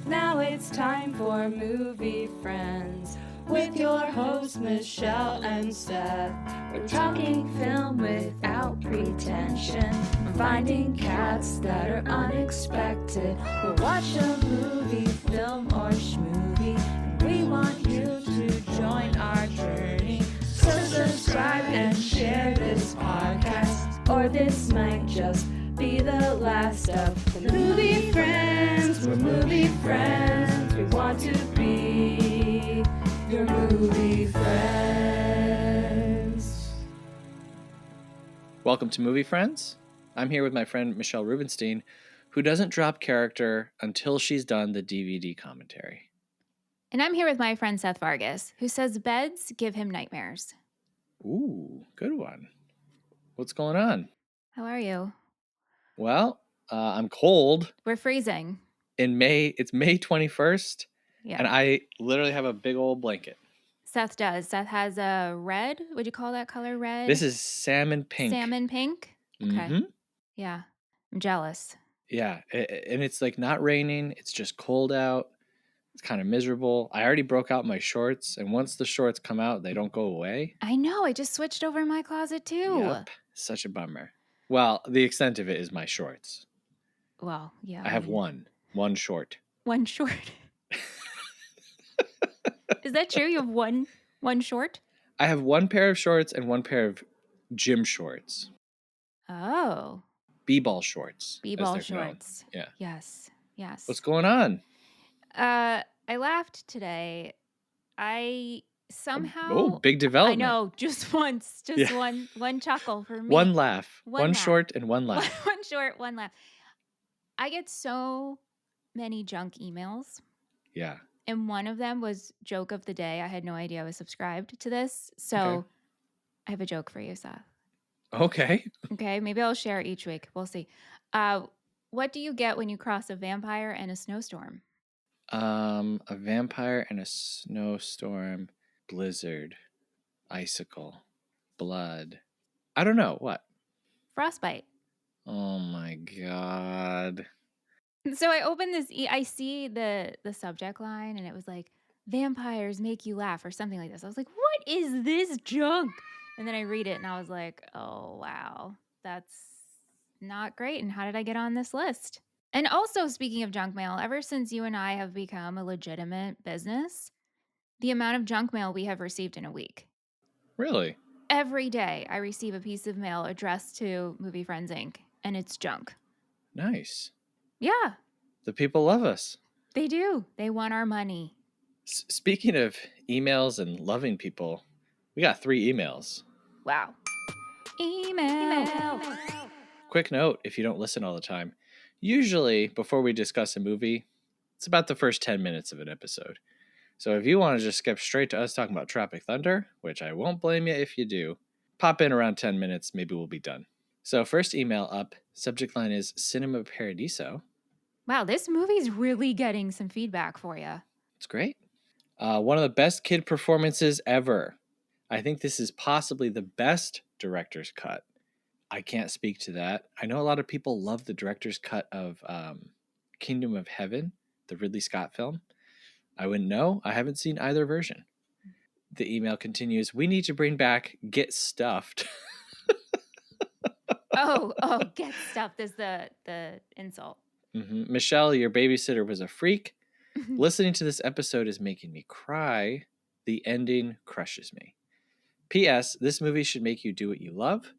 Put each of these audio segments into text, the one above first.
Now it's time for Movie Friends with your hosts Michelle and Seth. We're talking film without pretension. We're finding cats that are unexpected. We'll watch a movie, film, or schmovie, and we want you to join our journey. So subscribe and share this podcast, or this might just be the last of the Movie Friends. We're movie friends. We want to be your movie friends. Welcome to Movie Friends. I'm here with my friend Michelle Rubenstein, who doesn't drop character until she's done the DVD commentary. And I'm here with my friend Seth Vargas, who says beds give him nightmares. Ooh, good one. What's going on? How are you? Well, I'm cold. We're freezing. In May, it's May 21st, Yeah. and I literally have a big old blanket. Seth does. Seth has a red. Would you call that color red? This is salmon pink. Salmon pink? Okay. Mm-hmm. Yeah. I'm jealous. Yeah, and it's like not raining. It's just cold out. It's kind of miserable. I already broke out my shorts, and once the shorts come out, they don't go away. I know. I just switched over in my closet too. Yep. Such a bummer. Well, the extent of it is my shorts. Well, yeah. I have one short. One short. Is that true? You have one short? I have one pair of shorts and one pair of gym shorts. Oh. B-ball shorts. B-ball shorts. Yeah. Yes. What's going on? I laughed today. I somehow... Oh, big development. I know, just once. One chuckle for me. One laugh. One laugh. short and one laugh. One short, one laugh. I get so many junk emails. Yeah. And one of them was joke of the day. I had no idea I was subscribed to this. So Okay. I have a joke for you, Seth. Okay. Okay, maybe I'll share it each week. We'll see. What do you get when you cross a vampire and a snowstorm? A vampire and a snowstorm, blizzard, icicle, blood. I don't know. What? Frostbite. Oh my God. So I opened this, I see the subject line and it was like, vampires make you laugh or something like this. I was like, what is this junk? And then I read it and I was like, oh, wow, that's not great. And how did I get on this list? And also, speaking of junk mail, ever since you and I have become a legitimate business, the amount of junk mail we have received in a week. Really? Every day I receive a piece of mail addressed to Movie Friends Inc. and it's junk. Nice. Yeah. The people love us. They do. They want our money. Speaking of emails and loving people, we got 3 emails. Wow. Email. Quick note, if you don't listen all the time, usually before we discuss a movie, it's about the first 10 minutes of an episode. So if you want to just skip straight to us talking about Tropic Thunder, which I won't blame you if you do, pop in around 10 minutes, maybe we'll be done. So first email up, subject line is Cinema Paradiso. Wow, this movie's really getting some feedback for you. It's great. One of the best kid performances ever. I think this is possibly the best director's cut. I can't speak to that. I know a lot of people love the director's cut of Kingdom of Heaven, the Ridley Scott film. I wouldn't know. I haven't seen either version. The email continues, we need to bring back Get Stuffed. Oh, get stuffed is the insult. Mm-hmm. Michelle, your babysitter was a freak. Listening to this episode is making me cry. The ending crushes me. P.S. This movie should make you do what you love.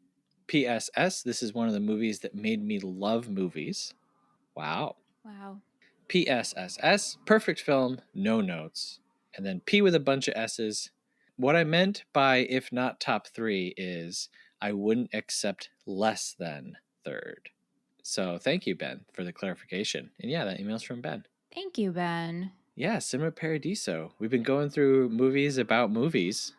P.S.S. This is one of the movies that made me love movies. Wow. P.S.S.S. Perfect film, no notes. And then P with a bunch of S's. What I meant by if not top 3 is I wouldn't accept less than third. So thank you, Ben, for the clarification. And yeah, that email's from Ben. Thank you, Ben. Yeah, Cinema Paradiso. We've been going through movies about movies.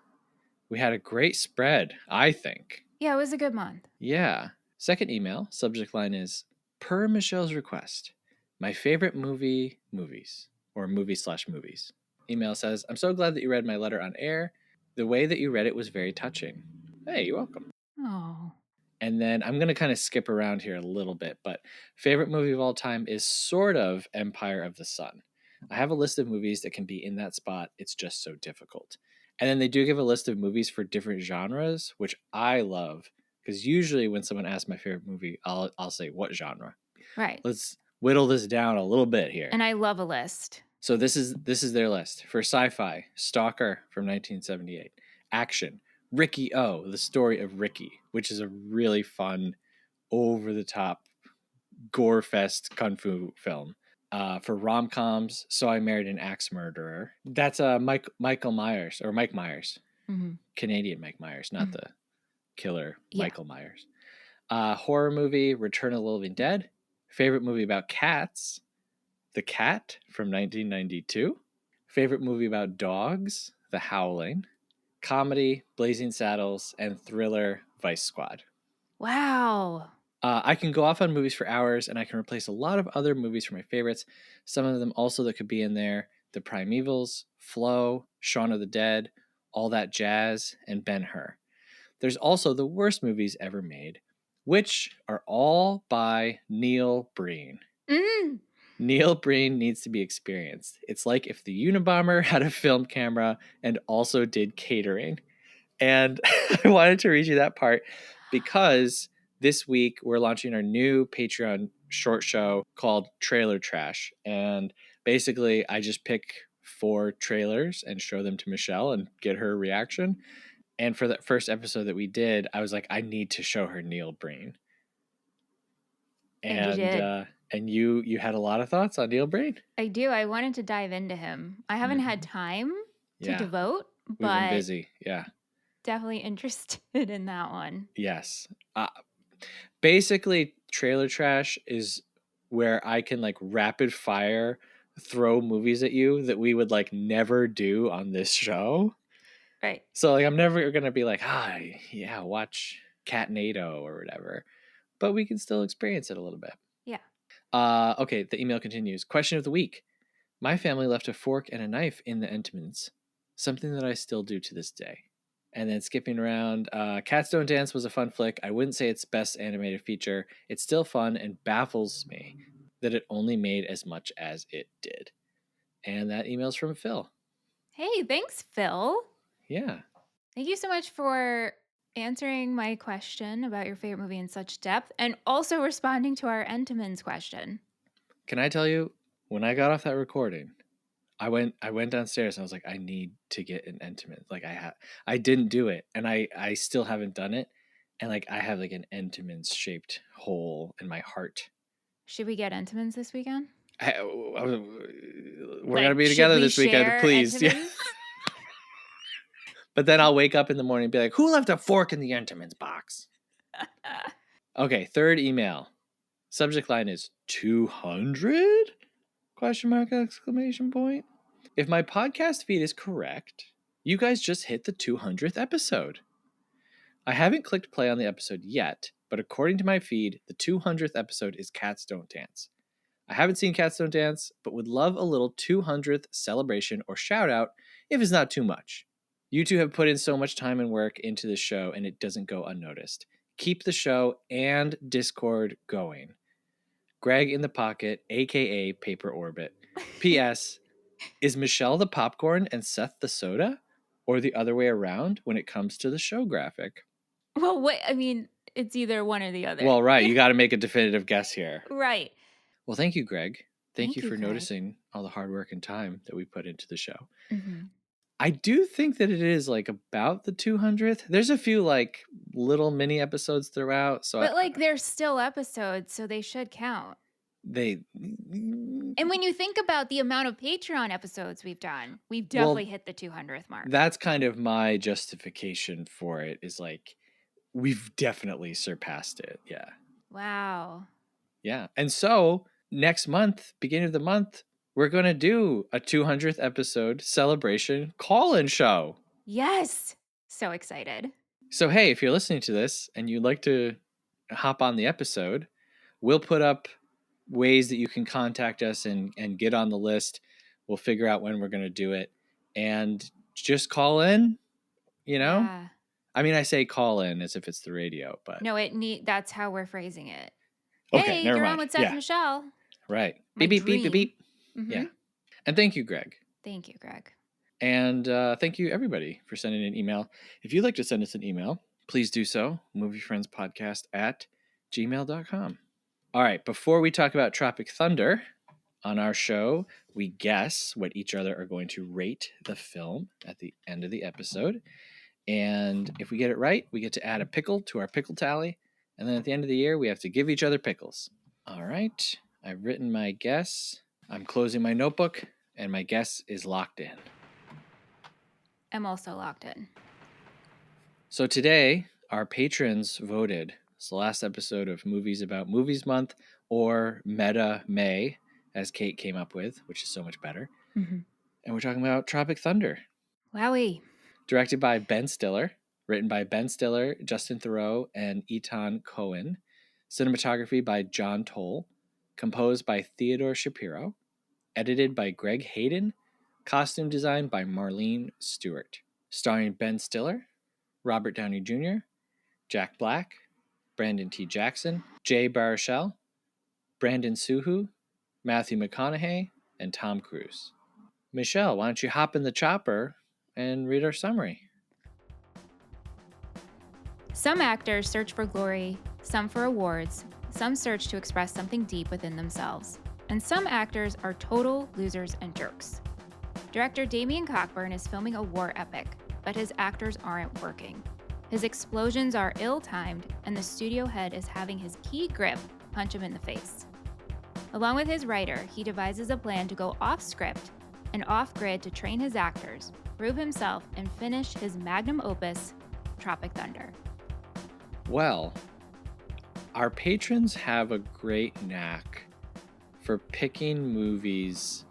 We had a great spread, I think. Yeah, it was a good month. Yeah. Second email, subject line is, per Michelle's request, my favorite movies, or movie/movies. Email says, I'm so glad that you read my letter on air. The way that you read it was very touching. Hey, you're welcome. Oh. And then I'm going to kind of skip around here a little bit, but favorite movie of all time is sort of Empire of the Sun. I have a list of movies that can be in that spot. It's just so difficult. And then they do give a list of movies for different genres, which I love because usually when someone asks my favorite movie, I'll say what genre. Right. Let's whittle this down a little bit here. And I love a list. So this is their list. For sci-fi, Stalker from 1978. Action, Ricky O, the story of Ricky, which is a really fun, over-the-top, gore-fest kung fu film. For rom-coms, So I Married an Axe Murderer. That's Michael Myers, or Mike Myers. Mm-hmm. Canadian Mike Myers, not the killer Michael Myers. Horror movie, Return of the Living Dead. Favorite movie about cats, The Cat from 1992. Favorite movie about dogs, The Howling. Comedy, Blazing Saddles, and thriller, Vice Squad. Wow. I can go off on movies for hours, and I can replace a lot of other movies from my favorites. Some of them also that could be in there: The Primevals, Flow, Shaun of the Dead, All That Jazz, and Ben-Hur. There's also the worst movies ever made, which are all by Neil Breen. Mm. Neil Breen needs to be experienced. It's like if the Unabomber had a film camera and also did catering. And I wanted to read you that part because this week we're launching our new Patreon short show called Trailer Trash. And basically, I just pick 4 trailers and show them to Michelle and get her reaction. And for that first episode that we did, I was like, I need to show her Neil Breen. And you did. And you had a lot of thoughts on Neil Breen? I do. I wanted to dive into him. I haven't had time to devote, We've been busy. Yeah. Definitely interested in that one. Yes. Basically, Trailer Trash is where I can like rapid fire throw movies at you that we would like never do on this show. Right. So like I'm never gonna be like, yeah, watch Catnado or whatever. But we can still experience it a little bit. Yeah. Okay, the email continues. Question of the week. My family left a fork and a knife in the Entenmann's, something that I still do to this day. And then skipping around, Cats Don't Dance was a fun flick. I wouldn't say it's best animated feature. It's still fun and baffles me that it only made as much as it did. And that email's from Phil. Hey, thanks, Phil. Yeah. Thank you so much for answering my question about your favorite movie in such depth and also responding to our Entenmann's question. Can I tell you, when I got off that recording, I went downstairs and I was like, I need to get an Entenmann's. Like I didn't do it, and I still haven't done it. And like I have like an Entenmann's shaped hole in my heart. Should we get Entenmann's this weekend? We're gonna be together this weekend, please. Yeah. But then I'll wake up in the morning and be like, who left a fork in the Entenmann's box? Okay, third email. Subject line is 200? Question mark, exclamation point. If my podcast feed is correct, you guys just hit the 200th episode. I haven't clicked play on the episode yet, but according to my feed, the 200th episode is Cats Don't Dance. I haven't seen Cats Don't Dance, but would love a little 200th celebration or shout out if it's not too much. You two have put in so much time and work into this show, and it doesn't go unnoticed. Keep the show and Discord going. Greg in the Pocket, aka Paper Orbit. P.S. Is Michelle the popcorn and Seth the soda? Or the other way around when it comes to the show graphic? Well, wait, I mean, it's either one or the other. Well, right. You got to make a definitive guess here. Right. Well, thank you, Greg. Thank you for Greg. noticing all the hard work and time that we put into the show. Mm-hmm. I do think that it is like about the 200th. There's a few like little mini episodes throughout. So but they're still episodes, so they should count. And when you think about the amount of Patreon episodes we've done, we've definitely hit the 200th mark. That's kind of my justification for it, is like, we've definitely surpassed it. Yeah. Wow. Yeah. And so next month, beginning of the month, we're going to do a 200th episode celebration call-in show. Yes. So excited. So, hey, if you're listening to this and you'd like to hop on the episode, we'll put up ways that you can contact us and get on the list. We'll figure out when we're going to do it, and just call in, you know? Yeah. I mean, I say call in as if it's the radio, but no, that's how we're phrasing it. Okay, hey, never you're mind. on with Seth and Michelle. Right. My Beep, beep, beep, beep, beep. Mm-hmm. Yeah. And thank you, Greg. Thank you, Greg. And thank you, everybody, for sending an email. If you'd like to send us an email, please do so. moviefriendspodcast@gmail.com. All right, before we talk about Tropic Thunder, on our show, we guess what each other are going to rate the film at the end of the episode. And if we get it right, we get to add a pickle to our pickle tally. And then at the end of the year, we have to give each other pickles. All right, I've written my guess. I'm closing my notebook, and my guess is locked in. I'm also locked in. So today, our patrons voted. It's the last episode of Movies About Movies Month, or Meta May, as Kate came up with, which is so much better. Mm-hmm. And we're talking about Tropic Thunder. Wowie. Directed by Ben Stiller, written by Ben Stiller, Justin Theroux, and Etan Cohen. Cinematography by John Toll. Composed by Theodore Shapiro. Edited by Greg Hayden. Costume design by Marlene Stewart. Starring Ben Stiller, Robert Downey Jr., Jack Black, Brandon T. Jackson, Jay Baruchel, Brandon Suhu, Matthew McConaughey, and Tom Cruise. Michelle, why don't you hop in the chopper and read our summary? Some actors search for glory, some for awards, some search to express something deep within themselves, and some actors are total losers and jerks. Director Damien Cockburn is filming a war epic, but his actors aren't working. His explosions are ill-timed, and the studio head is having his key grip punch him in the face. Along with his writer, he devises a plan to go off-script and off-grid to train his actors, prove himself, and finish his magnum opus, Tropic Thunder. Well, our patrons have a great knack for picking movies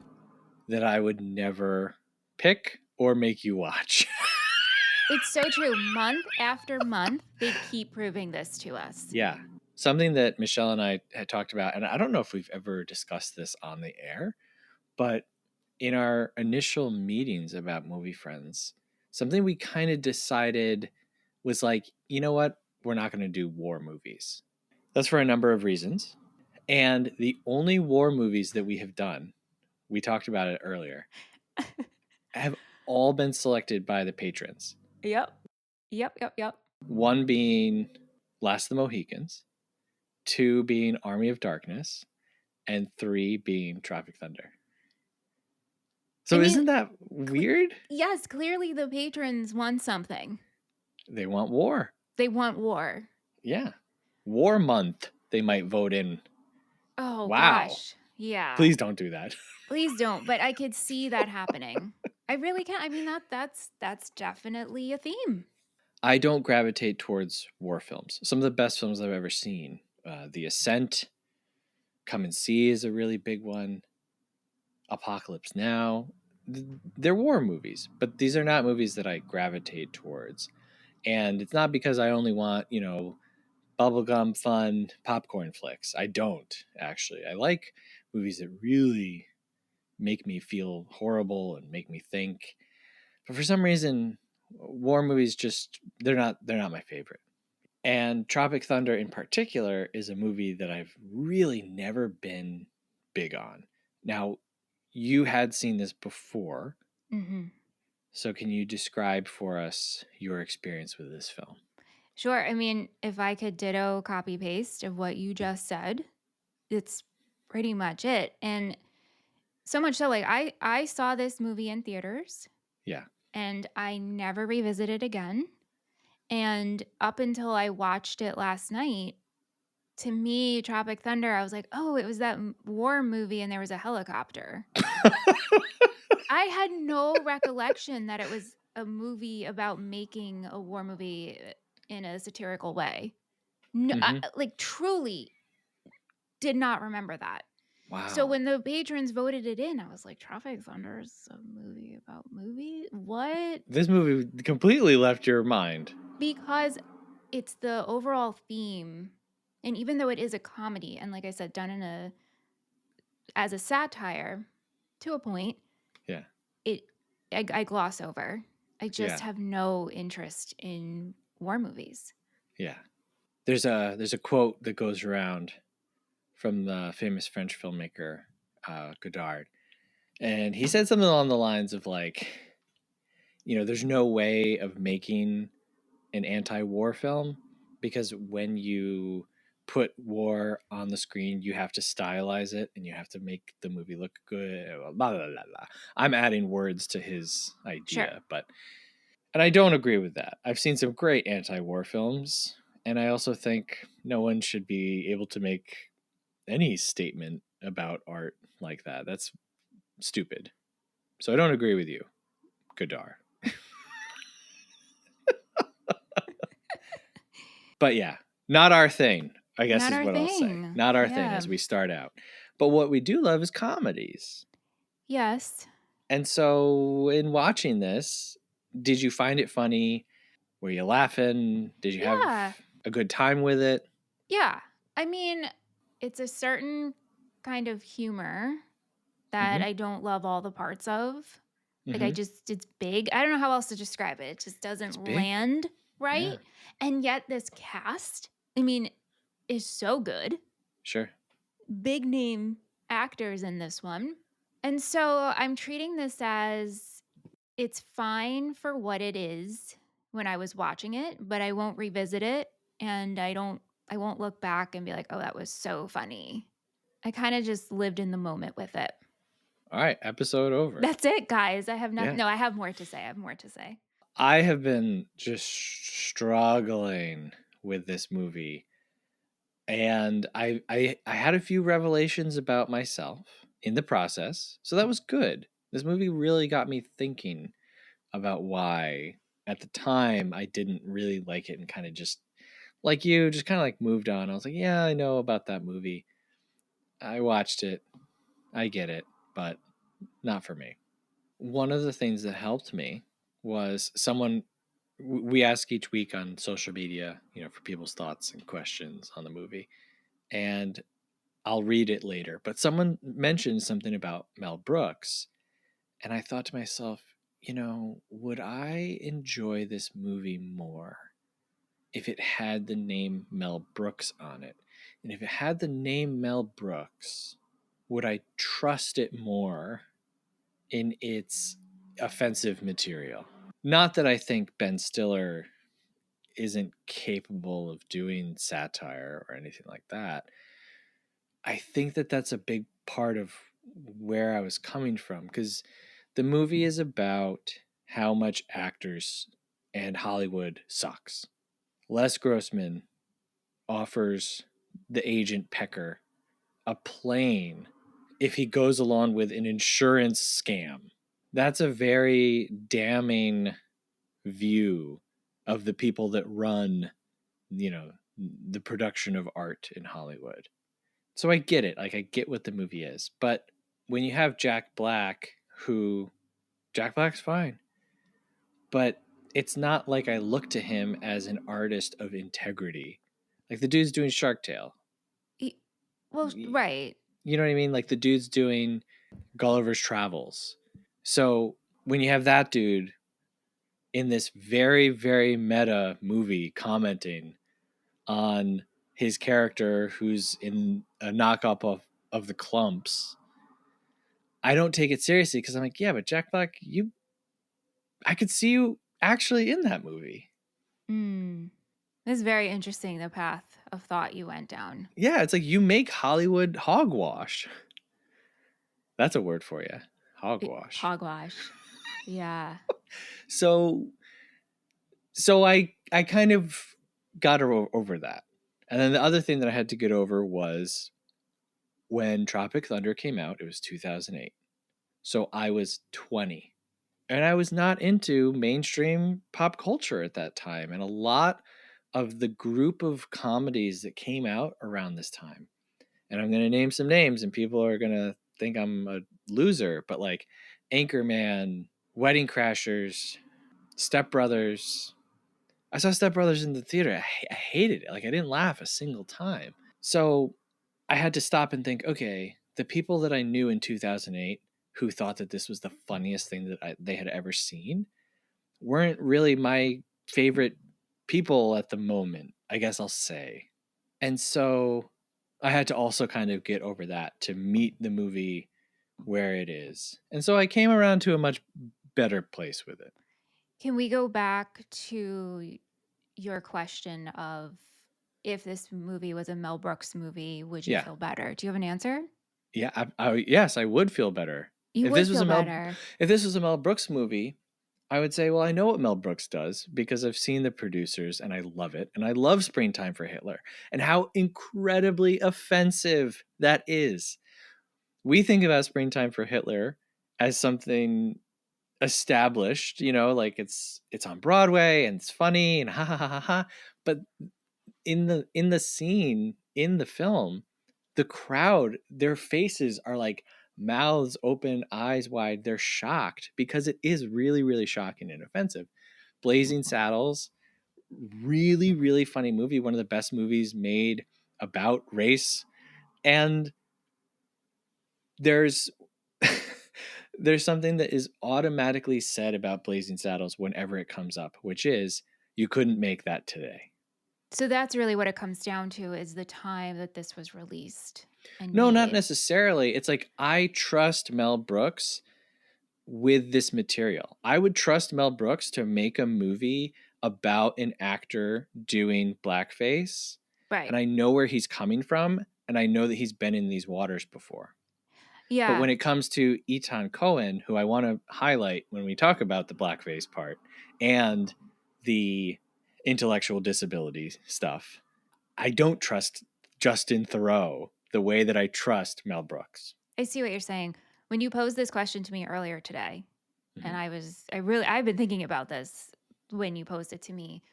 that I would never pick or make you watch. It's so true. Month after month, they keep proving this to us. Yeah. Something that Michelle and I had talked about, and I don't know if we've ever discussed this on the air, but in our initial meetings about Movie Friends, something we kind of decided was like, you know what? We're not going to do war movies. That's for a number of reasons. And the only war movies that we have done, we talked about it earlier, have all been selected by the patrons. Yep. One being Last of the Mohicans, 2 being Army of Darkness, and 3 being Tropic Thunder. So isn't that weird? Yes, clearly the patrons want something. They want war. They want war. Yeah. War month, they might vote in. Oh, wow. Gosh. Yeah. Please don't do that. Please don't. But I could see that happening. I really can. I mean, that's definitely a theme. I don't gravitate towards war films. Some of the best films I've ever seen, The Ascent, Come and See is a really big one. Apocalypse Now. They're war movies, but these are not movies that I gravitate towards. And it's not because I only want, bubblegum fun popcorn flicks. I don't, actually. I like movies that really make me feel horrible and make me think. But for some reason, war movies they're not my favorite. And Tropic Thunder in particular is a movie that I've really never been big on. Now, you had seen this before. Mm-hmm. So can you describe for us your experience with this film? Sure. I mean, if I could ditto copy paste of what you just said, it's pretty much it. And so much so, like I saw this movie in theaters. Yeah. And I never revisited again. And up until I watched it last night, to me, Tropic Thunder, I was like, oh, it was that war movie and there was a helicopter. I had no recollection that it was a movie about making a war movie in a satirical way. No, truly did not remember that. Wow. So when the patrons voted it in, I was like, Tropic Thunder is a movie about movie? What? This movie completely left your mind. Because it's the overall theme. And even though it is a comedy, and like I said, done as a satire to a point, yeah, I gloss over. I just have no interest in war movies. Yeah. There's a quote that goes around from the famous French filmmaker Godard, And he said something along the lines of like, there's no way of making an anti-war film because when you put war on the screen, you have to stylize it and you have to make the movie look good. Blah, blah, blah, blah. I'm adding words to his Sure. idea, and I don't agree with that. I've seen some great anti-war films, and I also think no one should be able to make any statement about art like that. That's stupid. So I don't agree with you, Godar. But yeah, not our thing, I guess Not is our what I'll say. thing. Not our thing Yeah. as we start out. But what we do love is comedies. Yes. And so in watching this, did you find it funny? Were you laughing? Did you have Yeah. a good time with it? Yeah. I mean, it's a certain kind of humor that Mm-hmm. I don't love all the parts of. Like, Mm-hmm. it's big. I don't know how else to describe it. It just It's doesn't big. land Yeah, right. And yet, this cast, I mean, is so good. sure. Big name actors in this one. And so I'm treating this as it's fine for what it is when I was watching it, but I won't revisit it and I won't look back and be like, "Oh, that was so funny." I kind of just lived in the moment with it. All right, episode over. That's it, guys. I have nothing. Yeah. No, I have more to say. I have more to say. I have been just struggling with this movie. And I had a few revelations about myself in the process. So that was good. This movie really got me thinking about why at the time I didn't really like it and kind of just like you, just kind of like moved on. I was like, yeah, I know about that movie. I watched it. I get it, but not for me. One of the things that helped me was we ask each week on social media, for people's thoughts and questions on the movie. And I'll read it later, but someone mentioned something about Mel Brooks. And I thought to myself, would I enjoy this movie more if it had the name Mel Brooks on it? And if it had the name Mel Brooks, would I trust it more in its offensive material? Not that I think Ben Stiller isn't capable of doing satire or anything like that. I think that that's a big part of where I was coming from because the movie is about how much actors and Hollywood sucks. Les Grossman offers the agent Pecker a plane if he goes along with an insurance scam. That's a very damning view of the people that run, the production of art in Hollywood. So I get it. Like I get what the movie is. But when you have Jack Black's fine. But it's not like I look to him as an artist of integrity. Like the dude's doing Shark Tale. Well, right. You know what I mean? Like the dude's doing Gulliver's Travels. So when you have that dude in this very, very meta movie commenting on his character who's in a knockoff of the Clumps, I don't take it seriously because I'm like, yeah, but Jack Black, I could see you actually in that movie. This is very interesting, the path of thought you went down. Yeah, it's like you make Hollywood hogwash. That's a word for you. Hogwash. Hogwash. Yeah. So I kind of got over that. And then the other thing that I had to get over was when Tropic Thunder came out, it was 2008. So I was 20. And I was not into mainstream pop culture at that time. And a lot of the group of comedies that came out around this time, and I'm going to name some names and people are going to think I'm a loser, but like Anchorman, Wedding Crashers, Step Brothers. I saw Step Brothers in the theater. I hated it. Like I didn't laugh a single time. So I had to stop and think, okay, the people that I knew in 2008 who thought that this was the funniest thing that they had ever seen weren't really my favorite people at the moment, I guess I'll say. And so I had to also kind of get over that to meet the movie where it is. And so I came around to a much better place with it. Can we go back to your question of if this movie was a Mel Brooks movie, would you Yeah. feel better? Do you have an answer? Yeah, yes, I would feel better. You If would this was feel a Mel better. if this was a Mel Brooks movie, I would say, well, I know what Mel Brooks does because I've seen the producers and I love it. And I love Springtime for Hitler and how incredibly offensive that is. We think about Springtime for Hitler as something established, like it's on Broadway and it's funny and ha ha ha ha ha. But in the scene in the film, the crowd, their faces are like mouths open, eyes wide. They're shocked because it is really, really shocking and offensive. Blazing Saddles, really, really funny movie. One of the best movies made about race. And there's there's something that is automatically said about Blazing Saddles whenever it comes up, which is you couldn't make that today. So that's really what it comes down to is the time that this was released and No, not made. necessarily. It's like I trust Mel Brooks with this material. I would trust Mel Brooks to make a movie about an actor doing blackface, Right. and I know where he's coming from, and I know that he's been in these waters before. But Yeah. when it comes to Etan Cohen, who I want to highlight when we talk about the blackface part and the intellectual disability stuff, I don't trust Justin Theroux the way that I trust Mel Brooks. I see what you're saying. When you posed this question to me earlier today, and Mhm. I've been thinking about this when you posed it to me.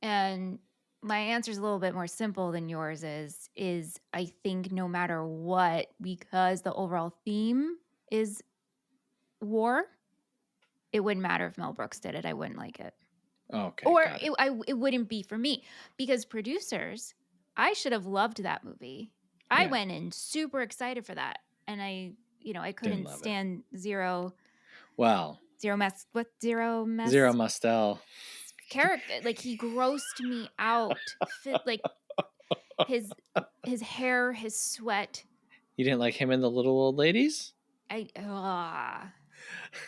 And my answer is a little bit more simple than yours is I think no matter what, because the overall theme is war, it wouldn't matter if Mel Brooks did it. I wouldn't like it. Okay, Or got it. it wouldn't be for me because producers, I should have loved that movie. I Yeah, went in super excited for that. And I didn't couldn't love it. stand Well, zero Zero mess Mostel. character. Like he grossed me out. Like his his hair, his sweat. You didn't like him and the little old ladies?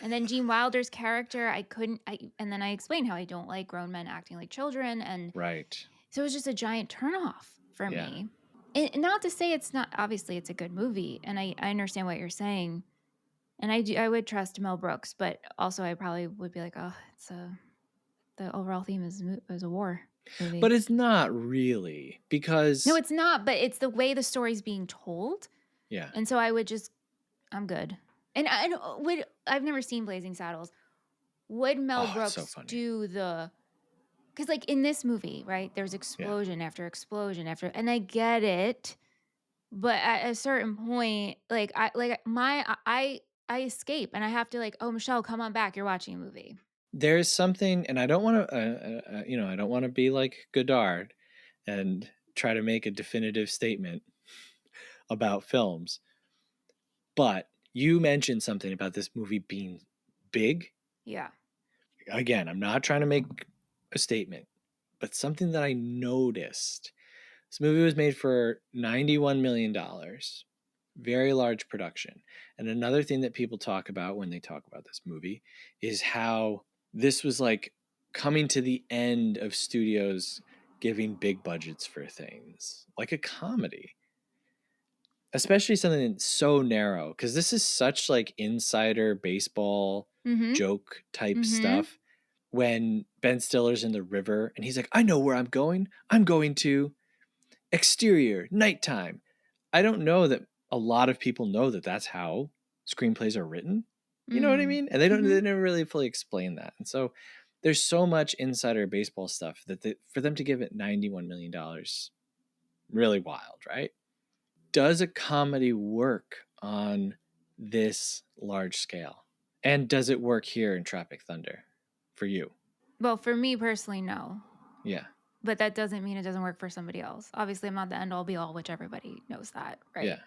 And then Gene Wilder's character, I couldn't. And then I explained how I don't like grown men acting like children, and Right. so it was just a giant turnoff for Yeah. me. And not to say it's not. Obviously, it's a good movie, and I understand what you're saying, and I would trust Mel Brooks, but also I probably would be like, oh, the overall theme is a war movie. But it's not really No, because it's not, but it's the way the story's being told. yeah. And so I'm good. And I've never seen Blazing Saddles. Would Mel Oh, it's so Brooks funny. do because like in this movie, right? There's Yeah. explosion after explosion after, and I get it, but at a certain point, like I escape and I have to like, oh Michelle, come on back. You're watching a movie. There's something, and I don't want to, I don't want to be like Godard and try to make a definitive statement about films. But you mentioned something about this movie being big. Yeah. Again, I'm not trying to make a statement, but something that I noticed. This movie was made for $91 million. Very large production. And another thing that people talk about when they talk about this movie is how this was like coming to the end of studios giving big budgets for things like a comedy, especially something that's so narrow, because this is such like insider baseball Mm-hmm. joke type Mm-hmm. stuff. When Ben Stiller's in the river and he's like, I know where I'm going. I'm going to exterior, nighttime. I don't know that a lot of people know that that's how screenplays are written. You know what I Mm. mean? And they Mm-hmm. never really fully explain that. And so there's so much insider baseball stuff that for them to give it $91 million, really wild, right? Does a comedy work on this large scale? And does it work here in Tropic Thunder for you? Well, for me personally, no. Yeah. But that doesn't mean it doesn't work for somebody else. Obviously, I'm not the end all be all, which everybody knows that, right? Yeah.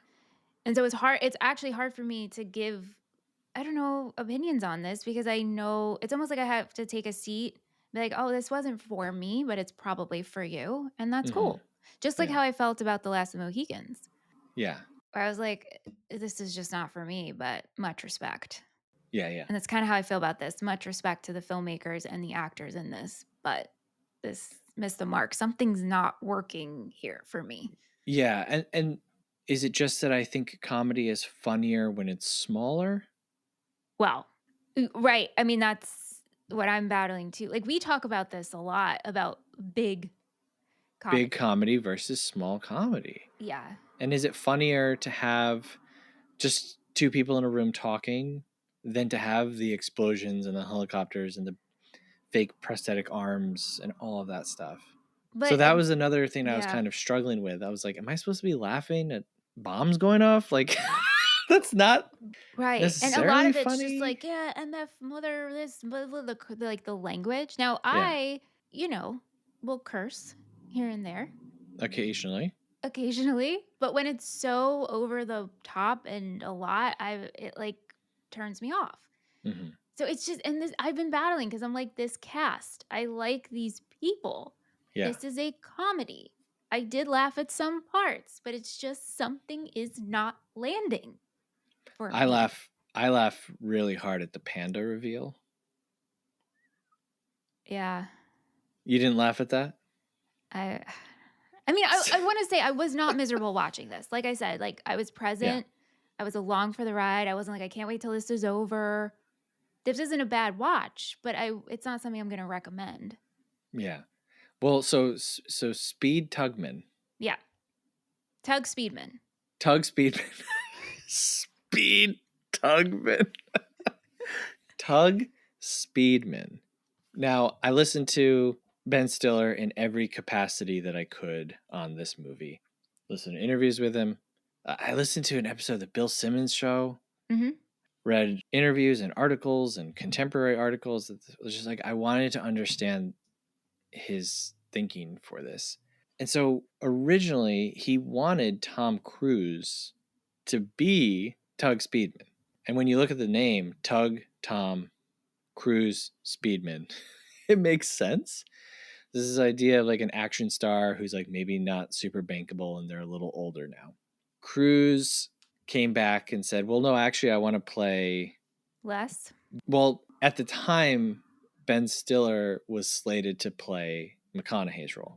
And so it's hard. It's actually hard for me to give, I don't know, opinions on this because I know it's almost like I have to take a seat, be like, oh, this wasn't for me, but it's probably for you. And that's Mm-hmm. cool. Just like Yeah. how I felt about The Last of the Mohicans. Yeah. where I was like, this is just not for me, but much respect. Yeah, yeah. And that's kind of how I feel about this. Much respect to the filmmakers and the actors in this, but this missed the mark. Something's not working here for me. Yeah, and is it just that I think comedy is funnier when it's smaller? Well, right. I mean, that's what I'm battling too. Like, we talk about this a lot about big Big comedy. comedy versus small comedy. Yeah. And is it funnier to have just two people in a room talking than to have the explosions and the helicopters and the fake prosthetic arms and all of that stuff? So But that was another thing I was yeah. kind of struggling with. I was like, am I supposed to be laughing at bombs going off? Like, that's not Right. And a lot necessarily of it's just funny. like, yeah, MF mother this, blah, blah, like the language. Now Yeah, I, will curse here and there occasionally. occasionally, but when it's so over the top and a lot, it like turns me off. Hmm. So it's just, and this I've been battling because I'm like, this cast, I like these people. Yeah. This is a comedy. I did laugh at some parts, but it's just something is not landing for I me. laugh really hard at the panda reveal. Yeah. You didn't laugh at that? I I mean, I want to say I was not miserable watching this. Like I said, like I was Yeah. present. I was along for the ride. I wasn't like, I can't wait till this is over. This isn't a bad watch, but it's not something I'm going to recommend. Yeah. Well, so Speed Tugman. Yeah. Tug Speedman. Tug Speedman. Speed Tugman. Tug Speedman. Now, I listened to Ben Stiller in every capacity that I could on this movie. Listened to interviews with him. I listened to an episode of the Bill Simmons show. Mm-hmm. Read interviews and articles and contemporary articles. It was just like I wanted to understand his thinking for this. And so originally he wanted Tom Cruise to be Tug Speedman. And when you look at the name Tug, Tom, Cruise, Speedman, it makes sense. This is idea of like an action star who's like maybe not super bankable and they're a little older now. Cruise came back and said, well, no, actually, I want to play. Les. Well, at the time, Ben Stiller was slated to play McConaughey's role,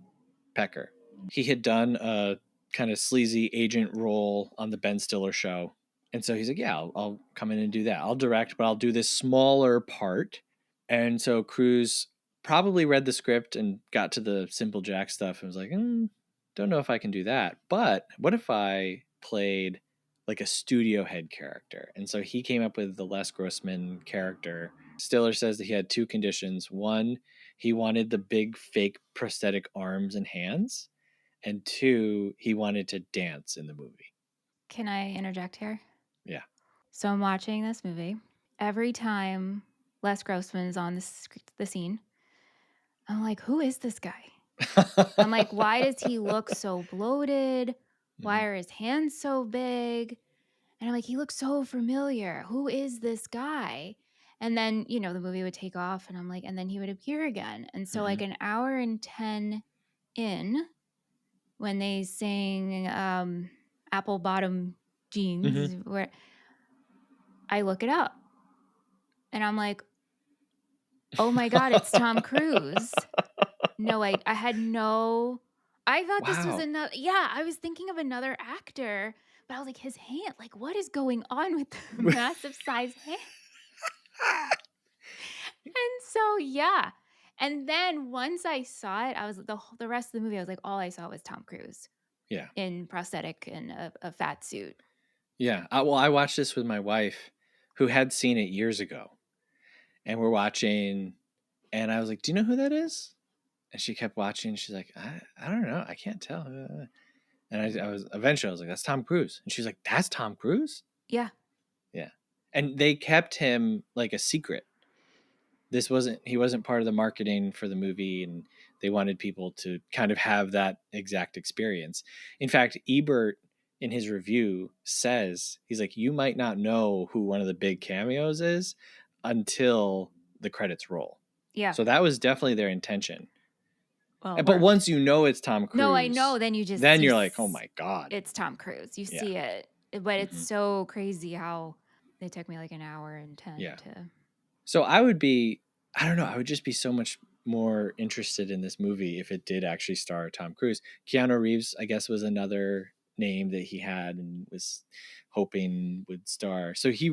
Pecker. He had done a kind of sleazy agent role on the Ben Stiller show. And so he's like, yeah, I'll come in and do that. I'll direct, but I'll do this smaller part. And so Cruise probably read the script and got to the Simple Jack stuff and was like, don't know if I can do that. But what if I played like a studio head character? And so he came up with the Les Grossman character. Stiller says that he had two conditions. One, he wanted the big fake prosthetic arms and hands. And two, he wanted to dance in the movie. Can I interject here? Yeah. So I'm watching this movie. Every time Les Grossman is on the scene, I'm like, who is this guy? I'm like, why does he look so bloated? Why are his hands so big? And I'm like, he looks so familiar. Who is this guy? And then, the movie would take off and I'm like, and then he would appear again. And so like an hour and 10 in, when they sing Apple Bottom Jeans, where I look it up and I'm like, oh my God, it's Tom Cruise. No, I thought this was Wow. another, yeah, I was thinking of another actor, but I was like, his hand, like, what is going on with the massive size hand? And so, yeah. And then once I saw it, I was the rest of the movie, I was like, all I saw was Tom Cruise. Yeah. In prosthetic and a fat suit. Yeah. Well, I watched this with my wife who had seen it years ago. And we're watching, and I was like, do you know who that is? And she kept watching. She's like, I don't know. I can't tell. And I was like, that's Tom Cruise. And she's like, that's Tom Cruise? Yeah. Yeah. And they kept him like a secret. He wasn't part of the marketing for the movie, and they wanted people to kind of have that exact experience. In fact, Ebert in his review says, he's like, you might not know who one of the big cameos is until the credits roll. Yeah. So that was definitely their intention. Well, but once you know it's Tom Cruise, no, I know. Then you're like, oh my God, it's Tom Cruise. You see it But it's so crazy how they took me like an hour and 10 Yeah. to. So I would just be so much more interested in this movie if it did actually star Tom Cruise. Keanu Reeves, I guess, was another name that he had and was hoping would star. So he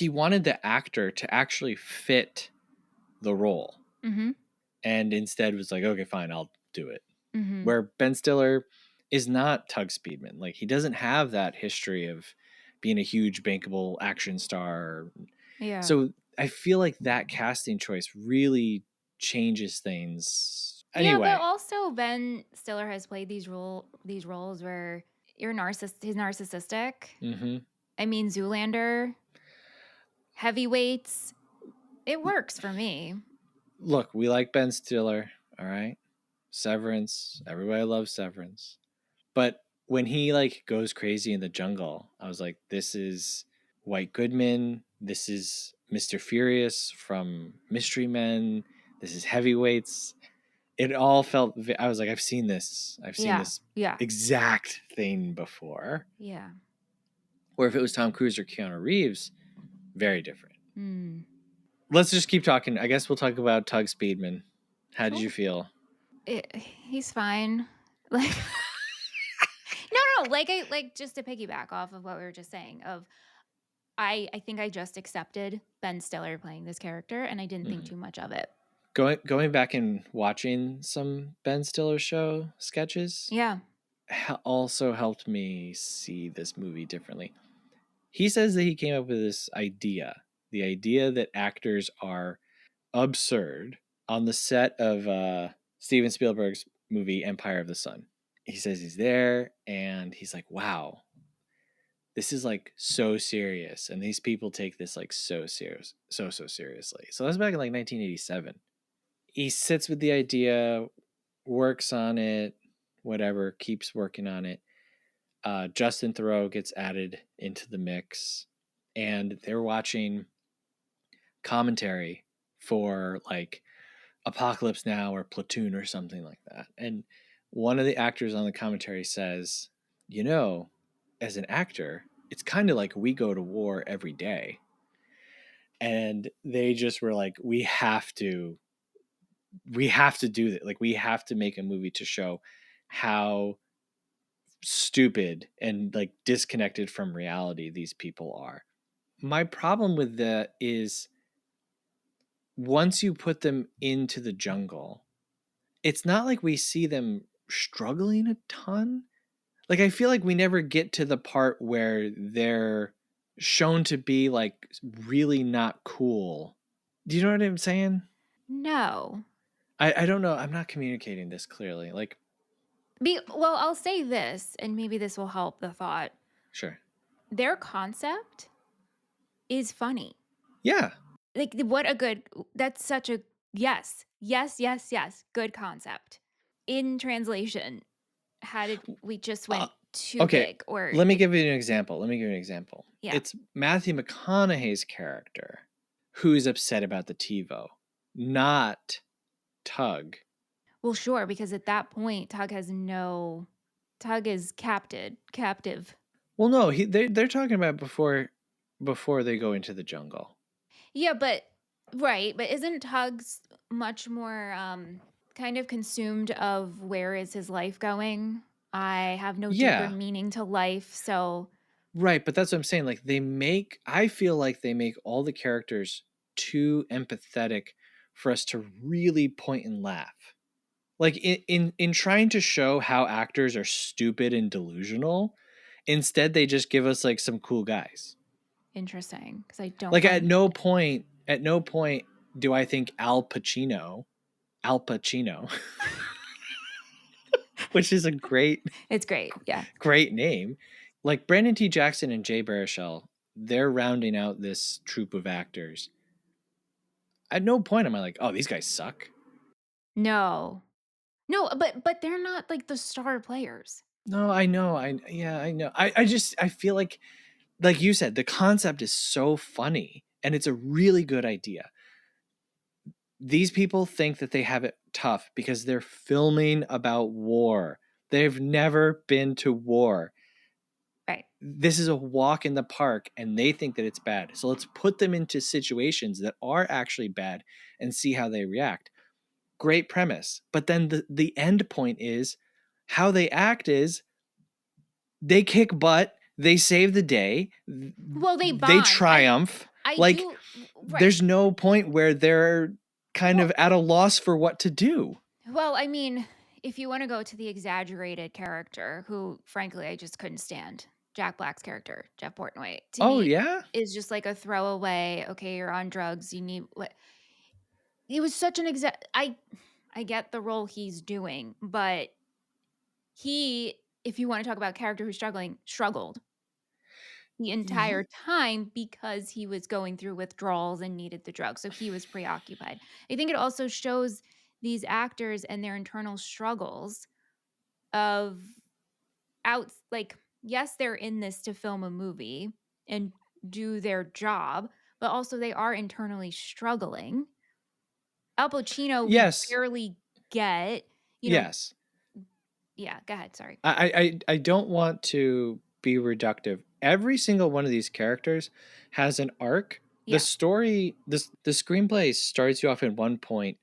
wanted the actor to actually fit the role, Mm-hmm. and instead was like, okay, fine, I'll do it. Mm-hmm. Where Ben Stiller is not Tug Speedman. Like, he doesn't have that history of being a huge bankable action star. Yeah. So I feel like that casting choice really changes things. Yeah, but Anyway, also Ben Stiller has played these roles where he's narcissistic. mm-hmm. I mean, Zoolander, Heavyweights. It works for me. Look, we like Ben Stiller, all right? Severance, everybody loves Severance. But when he like goes crazy in the jungle, I was like, this is White Goodman, this is Mr. Furious from Mystery Men, this is Heavyweights. It all felt I was like, I've seen this Yeah. exact thing before. Yeah. Or if it was Tom Cruise or Keanu Reeves, very different. Mm. Let's just keep talking. I guess we'll talk about Tug Speedman. How did you feel? He's fine. Like no, like just to piggyback off of what we were just saying of I think I just accepted Ben Stiller playing this character and I didn't think too much of it. Going back and watching some Ben Stiller show sketches, Yeah. also helped me see this movie differently. He says that he came up with this idea, the idea that actors are absurd, on the set of Steven Spielberg's movie Empire of the Sun. He says he's there and he's like, wow, this is like so serious. And these people take this like so serious, so seriously. So that's back in like 1987. He sits with the idea, works on it, whatever, keeps working on it. Justin Theroux gets added into the mix, and they're watching commentary for like Apocalypse Now or Platoon or something like that. And one of the actors on the commentary says, you know, as an actor, it's kind of like we go to war every day. And they just were like, we have to do that. Like, we have to make a movie to show how stupid and like disconnected from reality these people are. My problem with that is once you put them into the jungle, it's not like we see them struggling a ton. Like, I feel like we never get to the part where they're shown to be like really not cool. Do you know what I'm saying? No. I don't know. I'm not communicating this clearly. Like, Well, I'll say this, and maybe this will help the thought. sure. Their concept is funny. Yeah. Like, that's such a yes, good concept. In translation, how did we just went too okay. big? Or Let me give you an example. Yeah. It's Matthew McConaughey's character who's upset about the TiVo, not Tug. Well, sure, because at that point, Tug is captive. Well, no, they're talking about before they go into the jungle. Yeah, but right, but isn't Tug's much more kind of consumed of where is his life going? I have no deeper Yeah. meaning to life, so Right, but that's what I'm saying. Like, I feel like they make all the characters too empathetic for us to really point and laugh. Like, in trying to show how actors are stupid and delusional, instead they just give us like some cool guys. interesting because I don't Like, find at no point do I think Al Pacino, which is a it's great. Yeah. great name. Like, Brandon T. Jackson and Jay Baruchel, they're rounding out this troupe of actors. At no point am I like, oh, these guys suck. No. No, but they're not like the star players. No, I know. I know. I feel like you said, the concept is so funny and it's a really good idea. These people think that they have it tough because they're filming about war. They've never been to war. Right. this is a walk in the park and they think that it's bad. So let's put them into situations that are actually bad and see how they react. Great premise. But then the end point is how they act is they kick butt, they save the day, Well, they they bond. triumph. I Like, do. Right. there's no point where they're kind Well- of at a loss for what to do. Well, I mean, if you want to go to the exaggerated character, who frankly I just couldn't stand, Jack Black's character, Jeff Portnoy, to Oh, me yeah? is just like a throwaway. Okay, you're on drugs. You need what? It was such an I get the role he's doing, but he, if you want to talk about character who's struggled the entire time because he was going through withdrawals and needed the drugs. So he was preoccupied. I think it also shows these actors and their internal struggles of like, yes, they're in this to film a movie and do their job, but also they are internally struggling. Al Pacino, we Yes. barely get, Yes. Yeah, go ahead. Sorry. I don't want to be reductive. Every single one of these characters has an arc. Yeah. The story, the screenplay starts you off at one point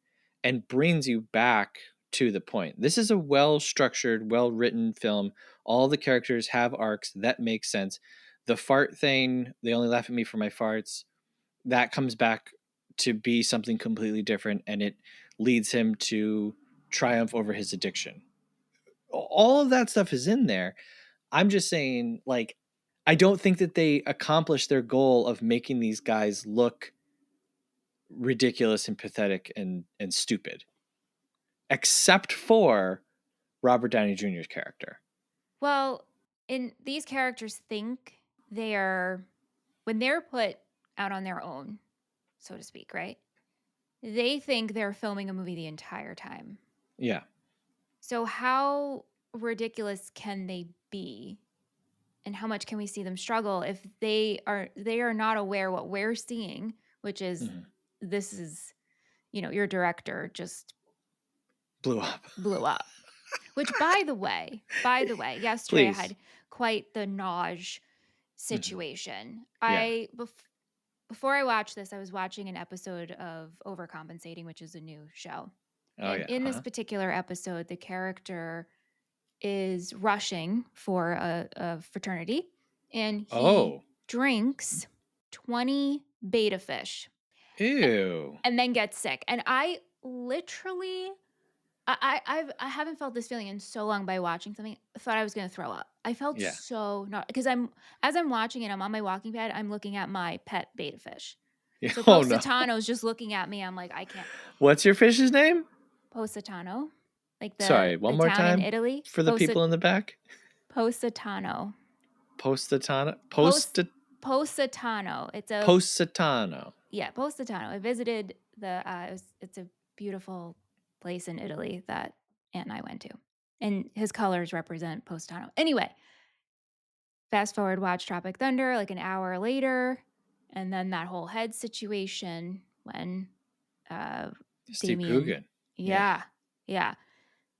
and brings you back to the point. This is a well-structured, well-written film. All the characters have arcs that make sense. The fart thing, they only laugh at me for my farts, that comes back to be something completely different, and it leads him to triumph over his addiction. All of that stuff is in there. I'm just saying, like, I don't think that they accomplished their goal of making these guys look ridiculous and pathetic and stupid, except for Robert Downey Jr.'s character. Well, and these characters think when they're put out on their own, so to speak, right? They think they're filming a movie the entire time. Yeah. So how ridiculous can they be? And how much can we see them struggle if they are not aware what we're seeing, which is this is, your director just blew up. Which, by the way, yesterday Please. I had quite the Naj situation. Yeah. Before I watched this, I was watching an episode of Overcompensating, which is a new show. Oh, And yeah. in this particular episode, the character is rushing for a fraternity, and he drinks 20 beta fish. Ew. And then gets sick. And I literally, I haven't felt this feeling in so long by watching something. I thought I was going to throw up. I felt so not, because as I'm watching it, I'm on my walking pad, I'm looking at my pet beta fish. Yeah. So Positano's just looking at me. I'm like, I can't. What's your fish's name? Positano. Like Sorry, one more town time in Italy. for the people in the back. Positano. Positano. Positano. It's a Positano. Yeah, Positano. I visited it's a beautiful place in Italy that Aunt and I went to. And his colors represent Positano. Anyway, fast forward, watch Tropic Thunder like an hour later. And then that whole head situation when Steve Damien, Coogan. Yeah.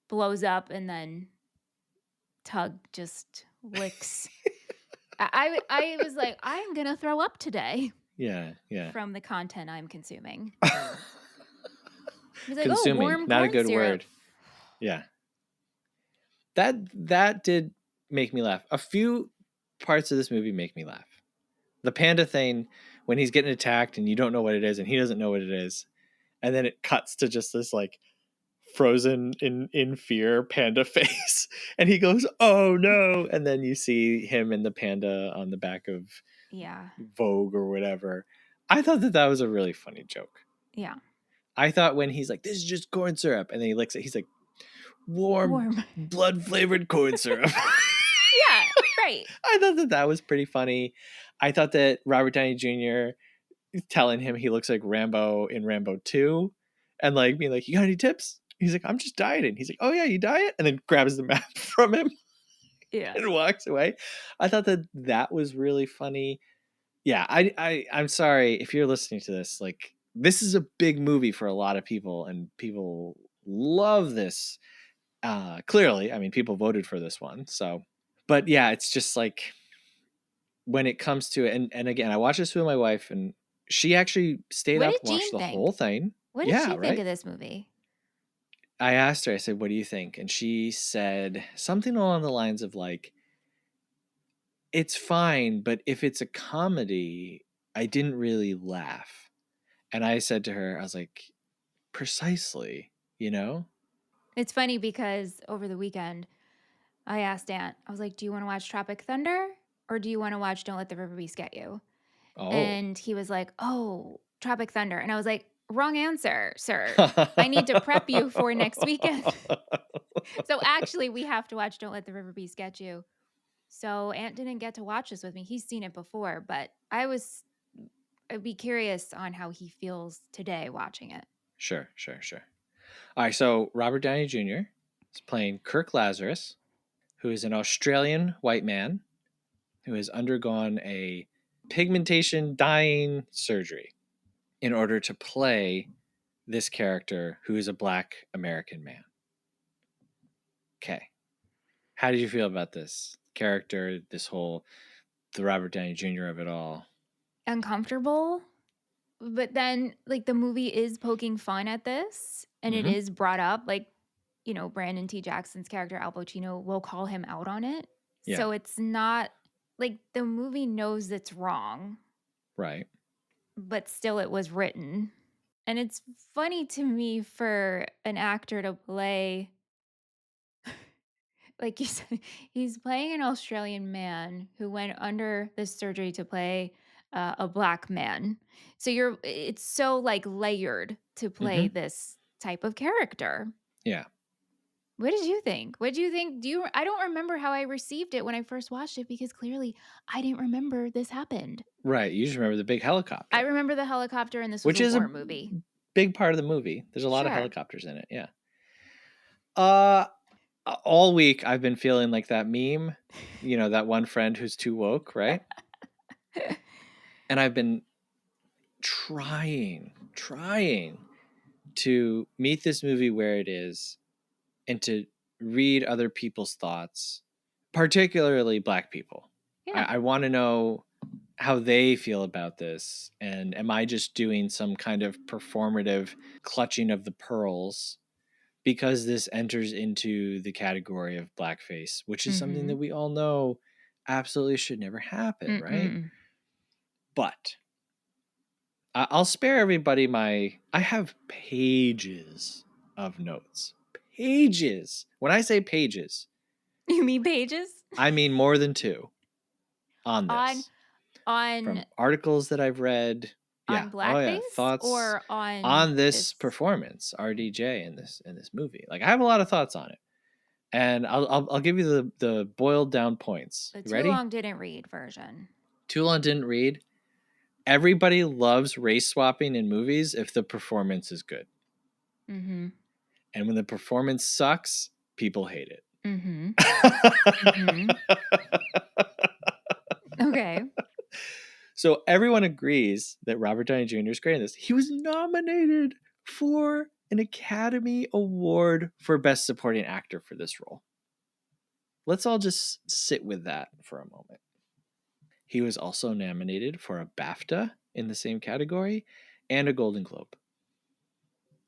Blows up and then Tug just licks. I was like, I'm going to throw up today. Yeah. From the content I'm consuming. He's like, consuming, warm not a corn good syrup. word. Yeah. That did make me laugh. A few parts of this movie make me laugh. The panda thing, when he's getting attacked and you don't know what it is and he doesn't know what it is, and then it cuts to just this like frozen in fear panda face, and he goes, "Oh no!" And then you see him and the panda on the back of Vogue or whatever. I thought that was a really funny joke. Yeah. I thought when he's like, "This is just corn syrup," and then he licks it, he's like, warm. blood flavored corn syrup. Yeah, right. I thought that was pretty funny. I thought that Robert Downey Jr. telling him he looks like Rambo in Rambo 2 and like being like, "You got any tips?" He's like, "I'm just dieting." He's like, "Oh yeah, you diet?" And then grabs the map from him. Yeah. And walks away. I thought that was really funny. Yeah, I'm sorry if you're listening to this. Like, this is a big movie for a lot of people, and people love this. Clearly, I mean, people voted for this one. So, but yeah, it's just like when it comes to it, and again, I watched this with my wife, and she actually stayed What up did and watched Jean the whole think? thing. What did Yeah, she think right. of this movie? I asked her, I said, what do you think? And she said something along the lines of like, it's fine, but if it's a comedy, I didn't really laugh. And I said to her, I was like, precisely, you know? It's funny because over the weekend, I asked Aunt, I was like, do you want to watch Tropic Thunder or do you want to watch Don't Let the River Beast Get You? Oh. And he was like, oh, Tropic Thunder. And I was like, wrong answer, sir. I need to prep you for next weekend. So actually, we have to watch Don't Let the River Beast Get You. So Aunt didn't get to watch this with me. He's seen it before, but I'd be curious on how he feels today watching it. Sure. All right, so Robert Downey Jr. is playing Kirk Lazarus, who is an Australian white man who has undergone a pigmentation dyeing surgery in order to play this character who is a black American man. Okay. How did you feel about this character, the Robert Downey Jr. of it all? Uncomfortable, but then like the movie is poking fun at this and it Mm-hmm. is brought up like, Brandon T. Jackson's character Al Pacino will call him out on it. Yeah. So it's not like the movie knows it's wrong, Right. but still it was written. And it's funny to me for an actor to play, like you said, he's playing an Australian man who went under this surgery to play a black man. So it's so like layered to play Mm-hmm. this type of character. Yeah. What did you think? What do you think? I don't remember how I received it when I first watched it because clearly I didn't remember this happened. Right. You just remember the big helicopter. I remember the helicopter and this was which a is war a movie. big part of the movie. There's a lot of Sure. helicopters in it. Yeah. All week I've been feeling like that meme, that one friend who's too woke, right? And I've been trying to meet this movie where it is and to read other people's thoughts, particularly black people. Yeah. I want to know how they feel about this. And am I just doing some kind of performative clutching of the pearls because this enters into the category of blackface, which is something that we all know absolutely should never happen, right? But I'll spare everybody I have pages of notes. Pages. When I say pages, You mean pages? I mean more than 2 on this. On From articles that I've read. Yeah. on Oh yeah. blackface Thoughts or on this performance, RDJ in this movie. Like I have a lot of thoughts on it. And I'll give you the boiled down points. the You too ready? long didn't read version. Too long didn't read. Everybody loves race swapping in movies if the performance is good. Mm-hmm. And when the performance sucks, people hate it. Mm-hmm. Mm-hmm. Okay. So everyone agrees that Robert Downey Jr. is great in this. He was nominated for an Academy Award for Best Supporting Actor for this role. Let's all just sit with that for a moment. He was also nominated for a BAFTA in the same category and a Golden Globe.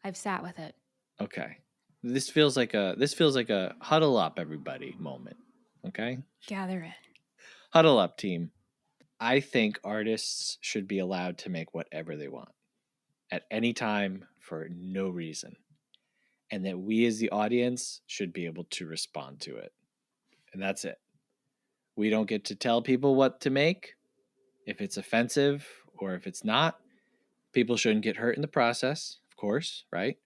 I've sat with it. Okay. This feels like a huddle up everybody moment. Okay? Gather in. Huddle up, team. I think artists should be allowed to make whatever they want at any time for no reason. And that we as the audience should be able to respond to it. And that's it. We don't get to tell people what to make. If it's offensive or if it's not, people shouldn't get hurt in the process, of course, right?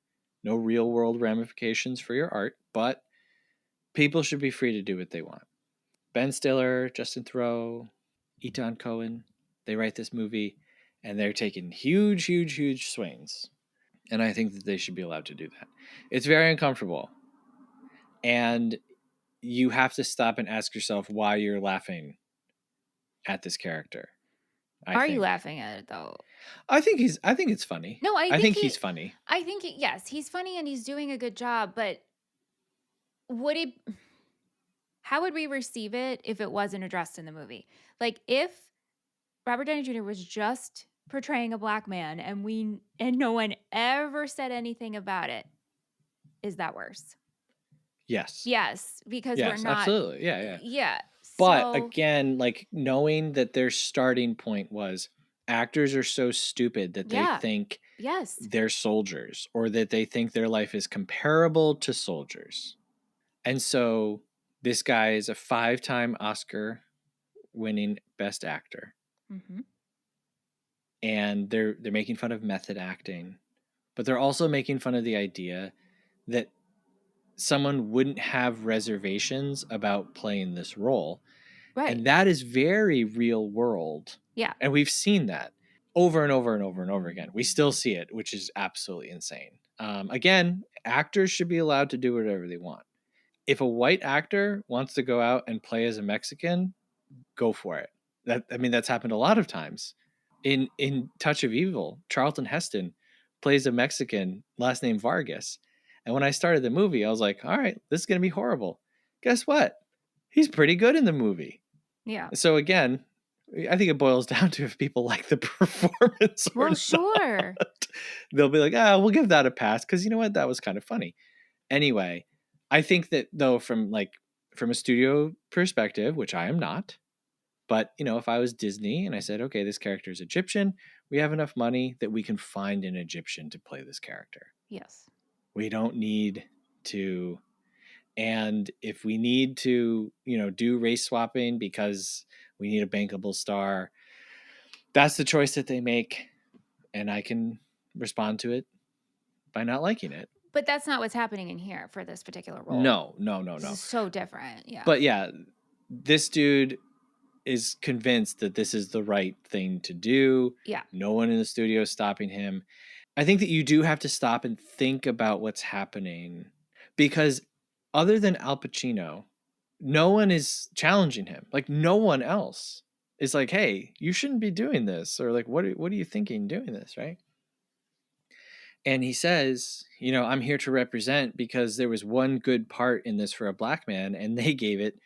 No real world ramifications for your art, but people should be free to do what they want. Ben Stiller, Justin Theroux, Etan Cohen, they write this movie and they're taking huge, huge, huge swings. And I think that they should be allowed to do that. It's very uncomfortable. And you have to stop and ask yourself why you're laughing at this character. Are you laughing at it though? I think it's funny. No, I think he's funny. I think yes, he's funny and he's doing a good job, but would it how would we receive it if it wasn't addressed in the movie? Like if Robert Downey Jr. was just portraying a black man and no one ever said anything about it, is that worse? Yes. Yes, because we're Yes, not. absolutely. Yeah, yeah. Yeah. But So, again, like knowing that their starting point was actors are so stupid that they yeah. think Yes. they're soldiers or that they think their life is comparable to soldiers. And so this guy is a 5-time Oscar winning best actor. Mm-hmm. And they're making fun of method acting, but they're also making fun of the idea that someone wouldn't have reservations about playing this role. Right. And that is very real world. Yeah. And we've seen that over and over and over and over again. We still see it, which is absolutely insane. Again, actors should be allowed to do whatever they want. If a white actor wants to go out and play as a Mexican, go for it. That's happened a lot of times. In Touch of Evil, Charlton Heston plays a Mexican, last name Vargas. And when I started the movie, I was like, all right, this is going to be horrible. Guess what? He's pretty good in the movie. Yeah. So again, I think it boils down to if people like the performance or Well, sure. not. They'll be like, we'll give that a pass because you know what? That was kind of funny. Anyway, I think that though from a studio perspective, which I am not, but if I was Disney and I said, okay, this character is Egyptian, we have enough money that we can find an Egyptian to play this character. Yes. We don't need to. And if we need to, do race swapping because we need a bankable star, that's the choice that they make. And I can respond to it by not liking it. But that's not what's happening in here for this particular role. No. This is so different. Yeah. But yeah, this dude is convinced that this is the right thing to do. Yeah. No one in the studio is stopping him. I think that you do have to stop and think about what's happening because other than Al Pacino, no one is challenging him. Like no one else is like, hey, you shouldn't be doing this. Or like, what are you thinking doing this, right? And he says, I'm here to represent because there was one good part in this for a black man and they gave it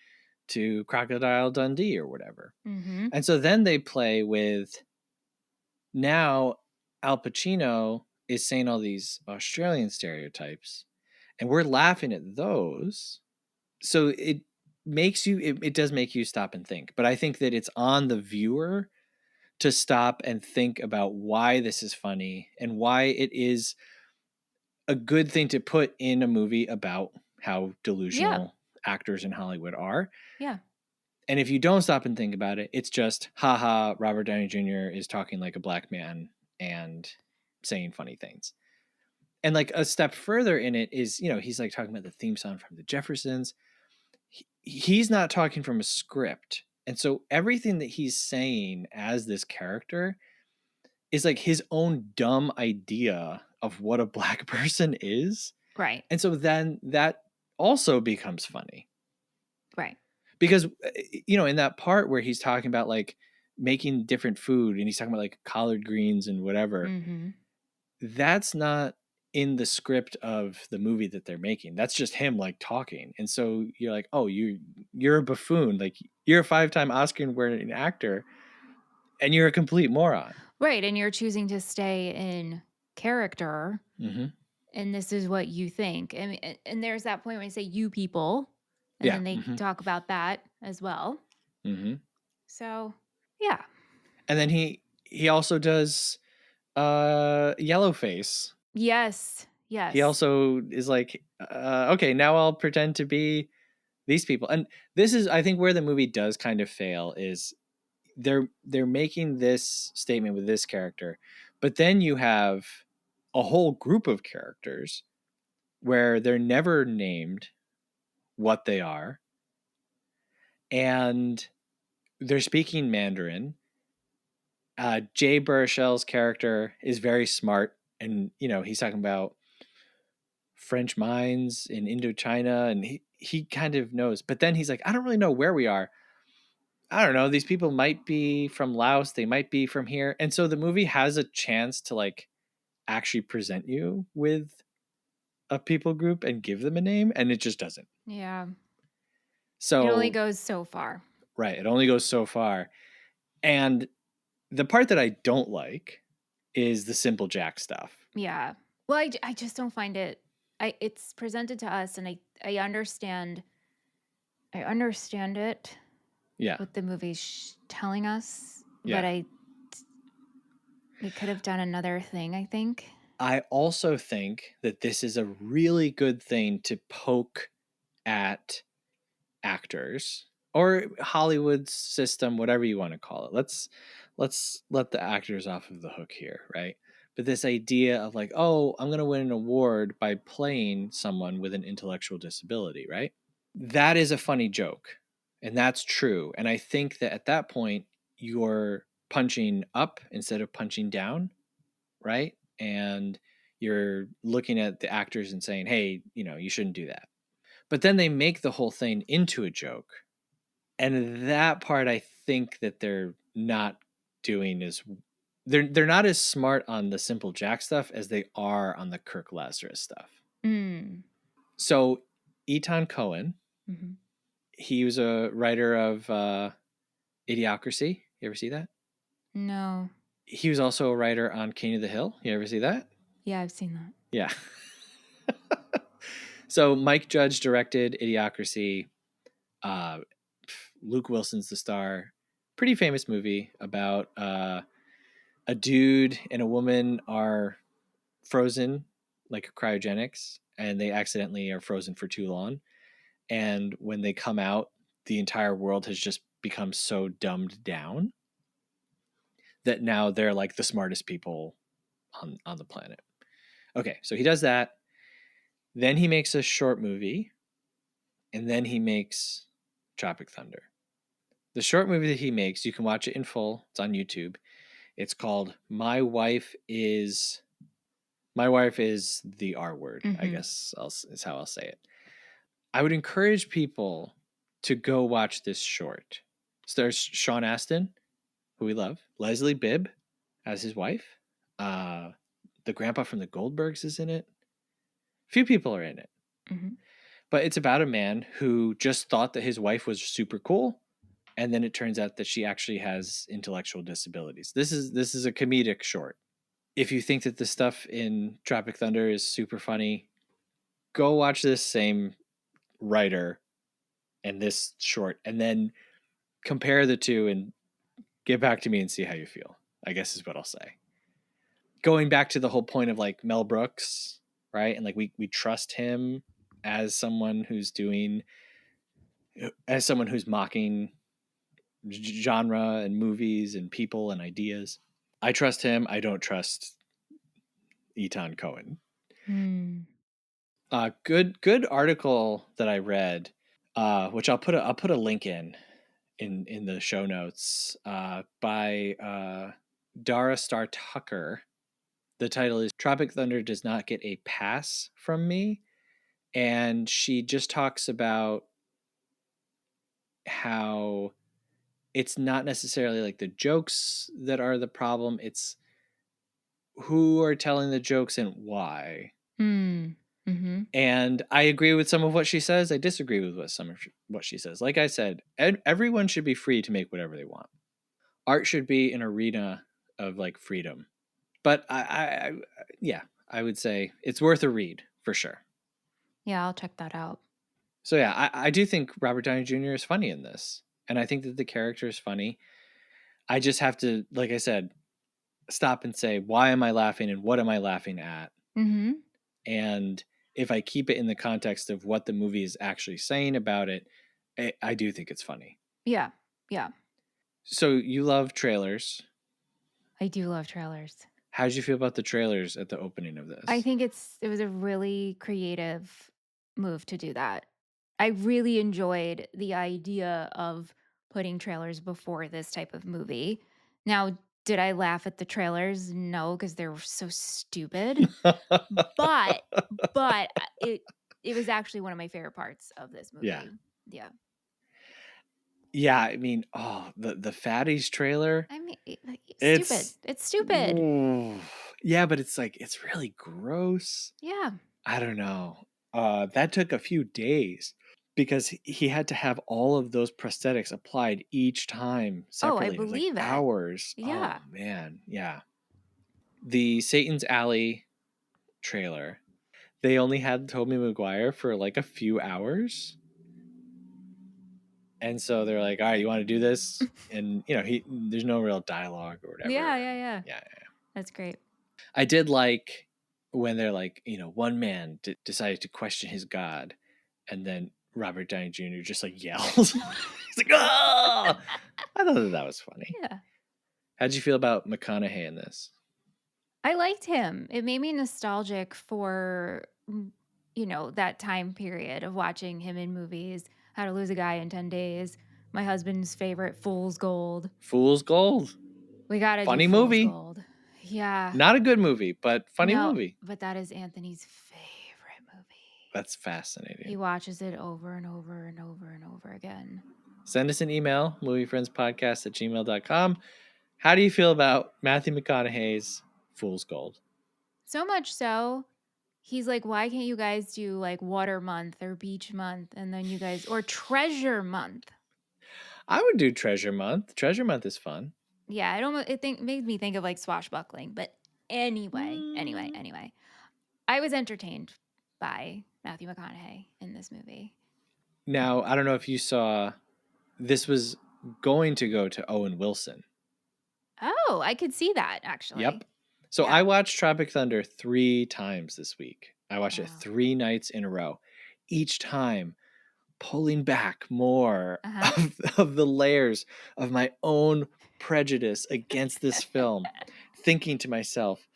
to Crocodile Dundee or whatever. Mm-hmm. And so then they play with now Al Pacino is saying all these Australian stereotypes and we're laughing at those. So it makes you, it does make you stop and think. But I think that it's on the viewer to stop and think about why this is funny and why it is a good thing to put in a movie about how delusional actors in Hollywood are. Yeah. And if you don't stop and think about it, it's just, haha, Robert Downey Jr. is talking like a black man and saying funny things. And like a step further in it is, he's like talking about the theme song from the Jeffersons. He's not talking from a script. And so everything that he's saying as this character is like his own dumb idea of what a black person is. Right. And so then that also becomes funny. Right. Because, in that part where he's talking about like making different food and he's talking about like collard greens and whatever, Mm-hmm. that's not in the script of the movie that they're making. That's just him like talking. And so you're like, oh, you're a buffoon. Like you're a 5-time Oscar winning actor and you're a complete moron. Right. And you're choosing to stay in character. Mm-hmm. And this is what you think. And there's that point when you say you people. And then they talk about that as well. Mm-hmm. So, yeah. And then he also does Yellowface. Yes. Yes. He also is like, okay, now I'll pretend to be these people. And this is, I think, where the movie does kind of fail is they're making this statement with this character, but then you have a whole group of characters where they're never named what they are, and they're speaking Mandarin. Jay Baruchel's character is very smart, and he's talking about French mines in Indochina, and he kind of knows. But then he's like, I don't really know where we are. I don't know. These people might be from Laos. They might be from here. And so the movie has a chance to like actually present you with a people group and give them a name, and it just doesn't. Yeah. It only So, goes so far. right, it only goes so far. And the part that I don't like is the simple Jack stuff. Yeah. Well, I just don't find it. It's presented to us, and I understand. I understand it. Yeah. What the movie's telling us, but Yeah. they could have done another thing, I think. I also think that this is a really good thing to poke at actors or Hollywood's system, whatever you want to call it. Let's let the actors off of the hook here, right? But this idea of like, oh, I'm going to win an award by playing someone with an intellectual disability, right? That is a funny joke. And that's true. And I think that at that point, you're punching up instead of punching down, right? And you're looking at the actors and saying, hey, you shouldn't do that. But then they make the whole thing into a joke. And that part I think that they're not doing is they're not as smart on the simple Jack stuff as they are on the Kirk Lazarus stuff. Mm. So Etan Cohen, Mm-hmm. he was a writer of Idiocracy. You ever see that? No. He was also a writer on King of the Hill. You ever see that? Yeah, I've seen that. Yeah. So Mike Judge directed Idiocracy. Uh, Luke Wilson's the star. Pretty famous movie about a dude and a woman are frozen, like cryogenics, and they accidentally are frozen for too long. And when they come out, the entire world has just become so dumbed down that now they're like the smartest people on the planet. Okay, so he does that. Then he makes a short movie, and then he makes Tropic Thunder. The short movie that he makes, you can watch it in full. It's on YouTube. It's called My Wife is the R Word, I guess is how I'll say it. I would encourage people to go watch this short. Stars Sean Astin, who we love, Leslie Bibb as his wife. The grandpa from the Goldbergs is in it. Few people are in it. Mm-hmm. But it's about a man who just thought that his wife was super cool, and then it turns out that she actually has intellectual disabilities. This is a comedic short. If you think that the stuff in Tropic Thunder is super funny, go watch this same writer and this short, and then compare the two and get back to me and see how you feel, I guess is what I'll say. Going back to the whole point of like Mel Brooks, right? And like we trust him as someone who's mocking genre and movies and people and ideas. I trust him. I don't trust Etan Cohen. Mm. Good article that I read, which I'll put a link in the show notes, by Dara Star Tucker. The title is Tropic Thunder Does Not Get a Pass from Me. And she just talks about how it's not necessarily like the jokes that are the problem. It's who are telling the jokes and why. Mm. Mm-hmm. And I agree with some of what she says. I disagree with some of what she says. Like I said, everyone should be free to make whatever they want. Art should be an arena of like freedom. But I would say it's worth a read for sure. Yeah, I'll check that out. So yeah, I do think Robert Downey Jr. is funny in this. And I think that the character is funny. I just have to, like I said, stop and say, why am I laughing and what am I laughing at? Mm-hmm. And if I keep it in the context of what the movie is actually saying about it, I do think it's funny. Yeah. Yeah. So you love trailers. I do love trailers. How did you feel about the trailers at the opening of this? I think it was a really creative move to do that. I really enjoyed the idea of putting trailers before this type of movie. Now, did I laugh at the trailers? No, because they were so stupid. But it was actually one of my favorite parts of this movie. Yeah. Yeah. Yeah, I mean, the Fatties trailer. I mean, stupid. It's stupid. Ooh, yeah, but it's like it's really gross. Yeah. I don't know. That took a few days. because he had to have all of those prosthetics applied each time separately. I believe it was it. hours. Yeah. Oh man, yeah. The Satan's Alley trailer, they only had Tobey Maguire for like a few hours. And so they're like, all right, you want to do this? And, there's no real dialogue or whatever. Yeah. Yeah. That's great. I did like when they're like, one man decided to question his God. And then Robert Downey Jr. just like yells. He's like, oh! I thought that was funny. Yeah. How'd you feel about McConaughey in this? I liked him. It made me nostalgic for, that time period of watching him in movies. How to Lose a Guy in 10 Days. My husband's favorite, Fool's Gold. Fool's Gold. We got to do Funny Fool's movie. Gold. Yeah. Not a good movie, but funny movie. But that is Anthony's favorite movie. That's fascinating. He watches it over and over and over and over again. Send us an email, moviefriendspodcast@gmail.com. How do you feel about Matthew McConaughey's Fool's Gold? So much so, he's like, why can't you guys do like Water Month or Beach Month and then you guys, or Treasure Month? I would do Treasure Month. Treasure Month is fun. Yeah, it made me think of like swashbuckling. But anyway. I was entertained by Matthew McConaughey in this movie. Now, I don't know if you saw, this was going to go to Owen Wilson. Oh, I could see that actually. Yep. So I watched Tropic Thunder 3 times this week. I watched it 3 nights in a row. Each time pulling back more of the layers of my own prejudice against this film, thinking to myself,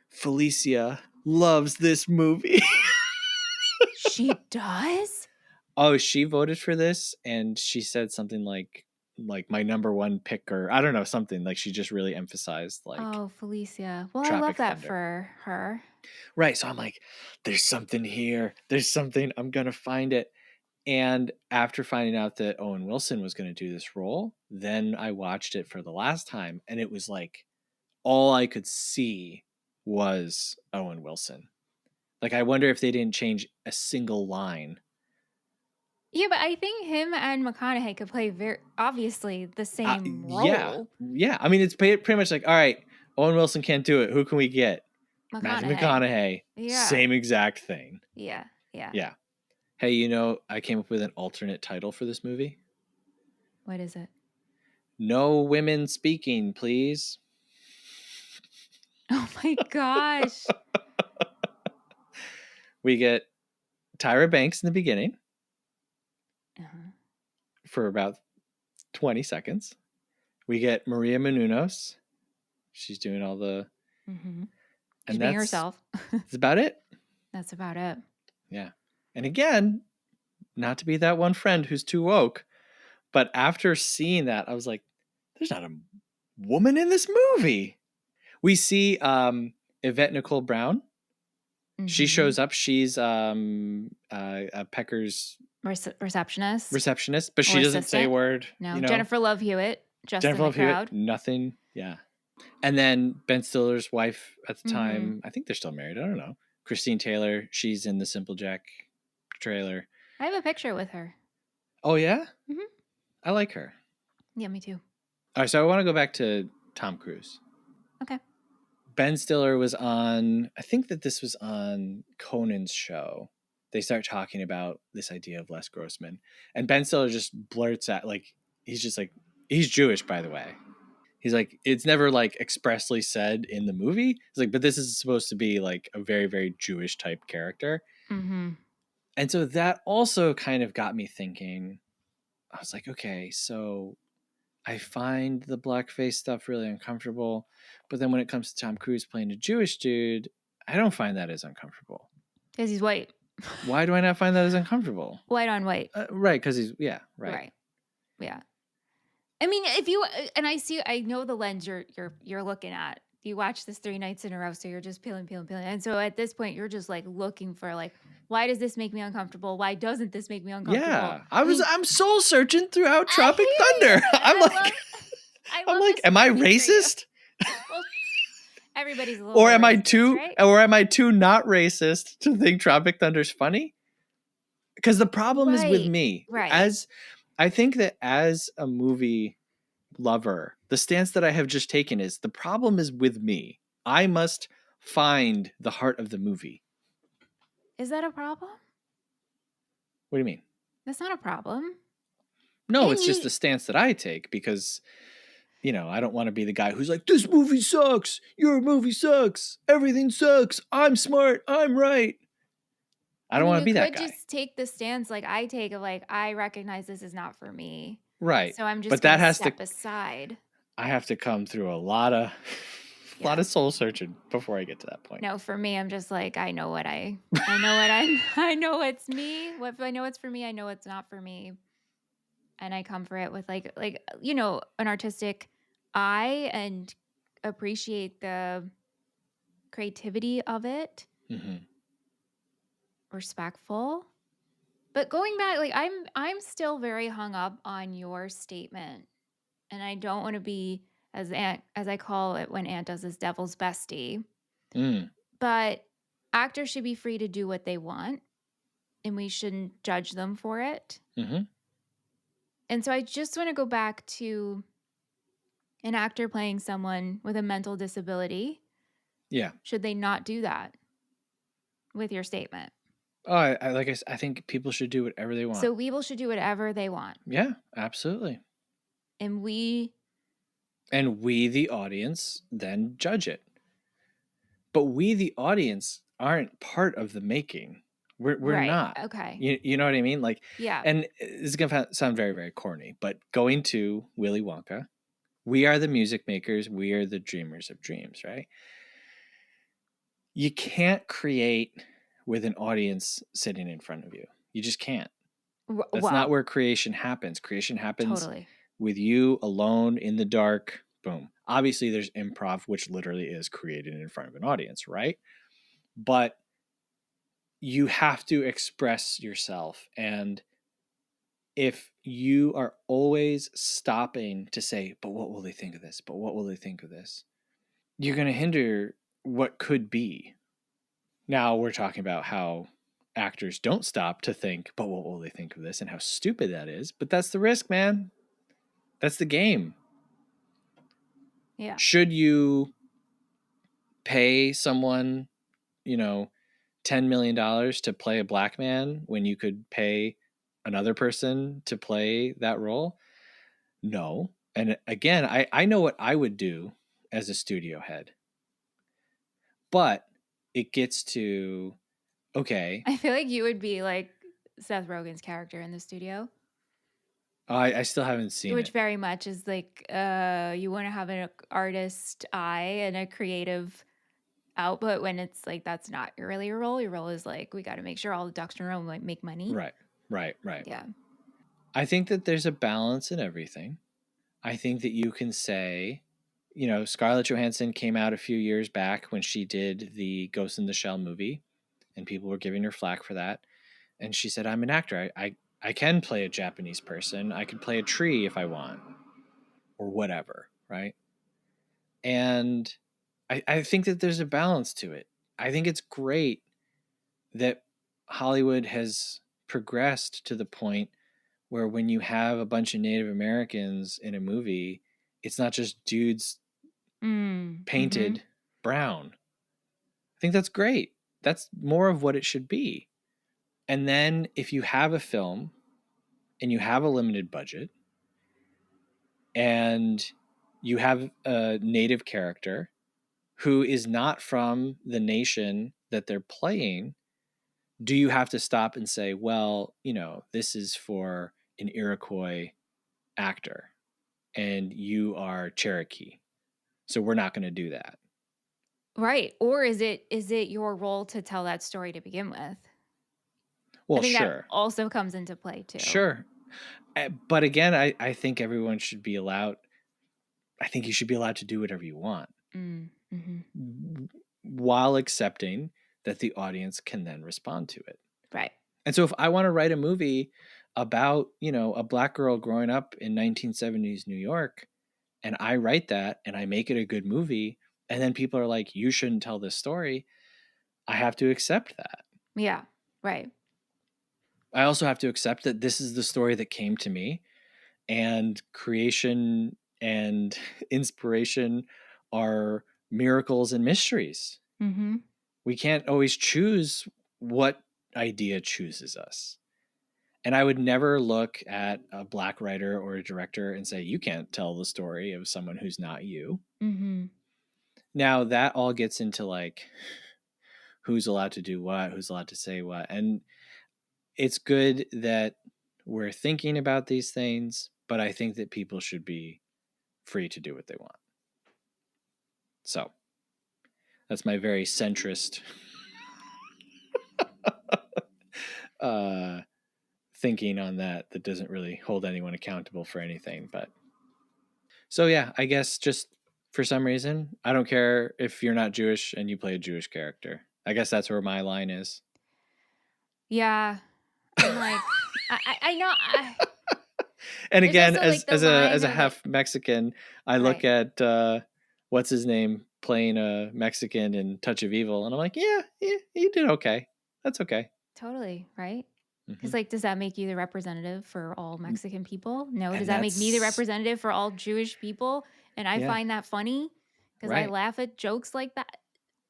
Felicia loves this movie. She does? Oh, she voted for this and she said something like my number one pick, or I don't know, something like she just really emphasized like, oh, Felicia. Well, Tropic I love that Thunder. for her. Right. So I'm like, there's something here. There's something. I'm going to find it. And after finding out that Owen Wilson was going to do this role, then I watched it for the last time. And it was like, all I could see was Owen Wilson. Like, I wonder if they didn't change a single line. Yeah, but I think him and McConaughey could play very obviously the same role. Yeah. I mean, it's pretty much like, all right, Owen Wilson can't do it. Who can we get? Matthew McConaughey. Yeah. Same exact thing. Yeah. Hey, I came up with an alternate title for this movie. What is it? No women speaking, please. Oh my gosh. We get Tyra Banks in the beginning for about 20 seconds. We get Maria Menounos. She's doing all the... Mm-hmm. And being herself. That's about it. That's about it. Yeah. And again, not to be that one friend who's too woke, but after seeing that, I was like, there's not a woman in this movie. We see Yvette Nicole Brown. Mm-hmm. She shows up. She's Pecker's receptionist, but she doesn't say a word. No, Jennifer Love Hewitt. Jennifer Love Hewitt. Nothing. Yeah. And then Ben Stiller's wife at the time, I think they're still married. I don't know. Christine Taylor. She's in the Simple Jack trailer. I have a picture with her. Oh, yeah? Mm-hmm. I like her. Yeah, me too. All right, so I want to go back to Tom Cruise. Okay. Ben Stiller was on, I think that this was on Conan's show. They start talking about this idea of Les Grossman. And Ben Stiller just blurts out, like, he's just like, he's Jewish, by the way. He's like, it's never like expressly said in the movie. He's like, but this is supposed to be like a very, very Jewish type character. Mm-hmm. And so that also kind of got me thinking. I was like, okay, so I find the blackface stuff really uncomfortable. But then when it comes to Tom Cruise playing a Jewish dude, I don't find that as uncomfortable. Because he's white. Why do I not find that as uncomfortable? White on white. Right, because he's, right. Right. Yeah. I mean, I know the lens you're looking at. You watch this 3 nights in a row, so you're just peeling. And so at this point, you're just like looking for like, why does this make me uncomfortable? Why doesn't this make me uncomfortable? Yeah, I'm soul searching throughout Tropic Thunder. I'm like, am I racist? Well, everybody's a little. Or am I too? Right? Or am I too not racist to think Tropic Thunder's funny? Because the problem is with Right. me. Right. I think that as a movie lover, the stance that I have just taken is the problem is with me. I must find the heart of the movie. Is that a problem? What do you mean? That's not a problem. No, And it's just the stance that I take because, I don't want to be the guy who's like, this movie sucks. Your movie sucks. Everything sucks. I'm smart. I'm right. I don't want to you be that could guy. just take the stance like I take of like, I recognize this is not for me. Right. So I'm But just that going to has to, step aside. I have to come through a lot of soul searching before I get to that point. No, for me, I'm just like, I know what I know it's me. If I know it's for me, I know it's not for me. And I come for it with like, an artistic eye and appreciate the creativity of it, Mm-hmm. respectful. But going back, like I'm still very hung up on your statement. And I don't want to be as I call it when Aunt does this devil's bestie. Mm. But actors should be free to do what they want and we shouldn't judge them for it. Mm-hmm. And so I just want to go back to an actor playing someone with a mental disability. Yeah. Should they not do that with your statement? Oh, I think people should do whatever they want. So people should do whatever they want. Yeah, absolutely. And we, the audience, then judge it. But we, the audience, aren't part of the making. We're right. not. Okay. You know what I mean? Like, Yeah. and this is gonna sound very, very corny, but going to Willy Wonka, we are the music makers. We are the dreamers of dreams, right? You can't create with an audience sitting in front of you. You just can't. That's not where creation happens. Creation happens Totally with you alone in the dark. Boom. Obviously, there's improv, which literally is created in front of an audience, right? But you have to express yourself. And if you are always stopping to say, but what will they think of this? But what will they think of this? You're going to hinder what could be. Now we're talking about how actors don't stop to think, but what will they think of this and how stupid that is. But that's the risk, man. That's the game. Yeah. Should you pay someone, $10 million to play a black man when you could pay another person to play that role? No. And again, I know what I would do as a studio head. But it gets to, okay. I feel like you would be like Seth Rogen's character in the studio. I still haven't seen Which it. very much is like you want to have an artist eye and a creative output when it's like that's not really your role. Your role is like we got to make sure all the ducks in a row make money. Right. Yeah. I think that there's a balance in everything. I think that you can say, Scarlett Johansson came out a few years back when she did the Ghost in the Shell movie, and people were giving her flack for that. And she said, I'm an actor. I can play a Japanese person. I could play a tree if I want, or whatever, right? And I think that there's a balance to it. I think it's great that Hollywood has progressed to the point where when you have a bunch of Native Americans in a movie, it's not just dudes painted brown. I think that's great. That's more of what it should be. And then if you have a film and you have a limited budget and you have a native character who is not from the nation that they're playing, do you have to stop and say, well, this is for an Iroquois actor and you are Cherokee, so we're not going to do that? Right. Or is it your role to tell that story to begin with? Well, I think sure. that also comes into play too. Sure. But again, I think everyone should be allowed, I think you should be allowed to do whatever you want while accepting that the audience can then respond to it. Right. And so if I want to write a movie about, a black girl growing up in 1970s New York, and I write that and I make it a good movie, and then people are like, you shouldn't tell this story, I have to accept that. Yeah. Right. I also have to accept that this is the story that came to me, and creation and inspiration are miracles and mysteries. Mm-hmm. We can't always choose what idea chooses us. And I would never look at a black writer or a director and say, you can't tell the story of someone who's not you. Mm-hmm. Now, that all gets into like who's allowed to do what, who's allowed to say what. And it's good that we're thinking about these things, but I think that people should be free to do what they want. So that's my very centrist thinking on that doesn't really hold anyone accountable for anything. But so, yeah, I guess just for some reason, I don't care if you're not Jewish and you play a Jewish character. I guess that's where my line is. Yeah. I'm like, I know. And There's again, also like the as line a of like, half Mexican, I look right. at what's his name playing a Mexican in Touch of Evil, and I'm like, yeah, he did okay. That's okay. Totally, right? Because, Hmm. like, does that make you the representative for all Mexican people? No. Does And that make me the that's representative for all Jewish people? And I yeah, find that funny because I right. laugh at jokes like that.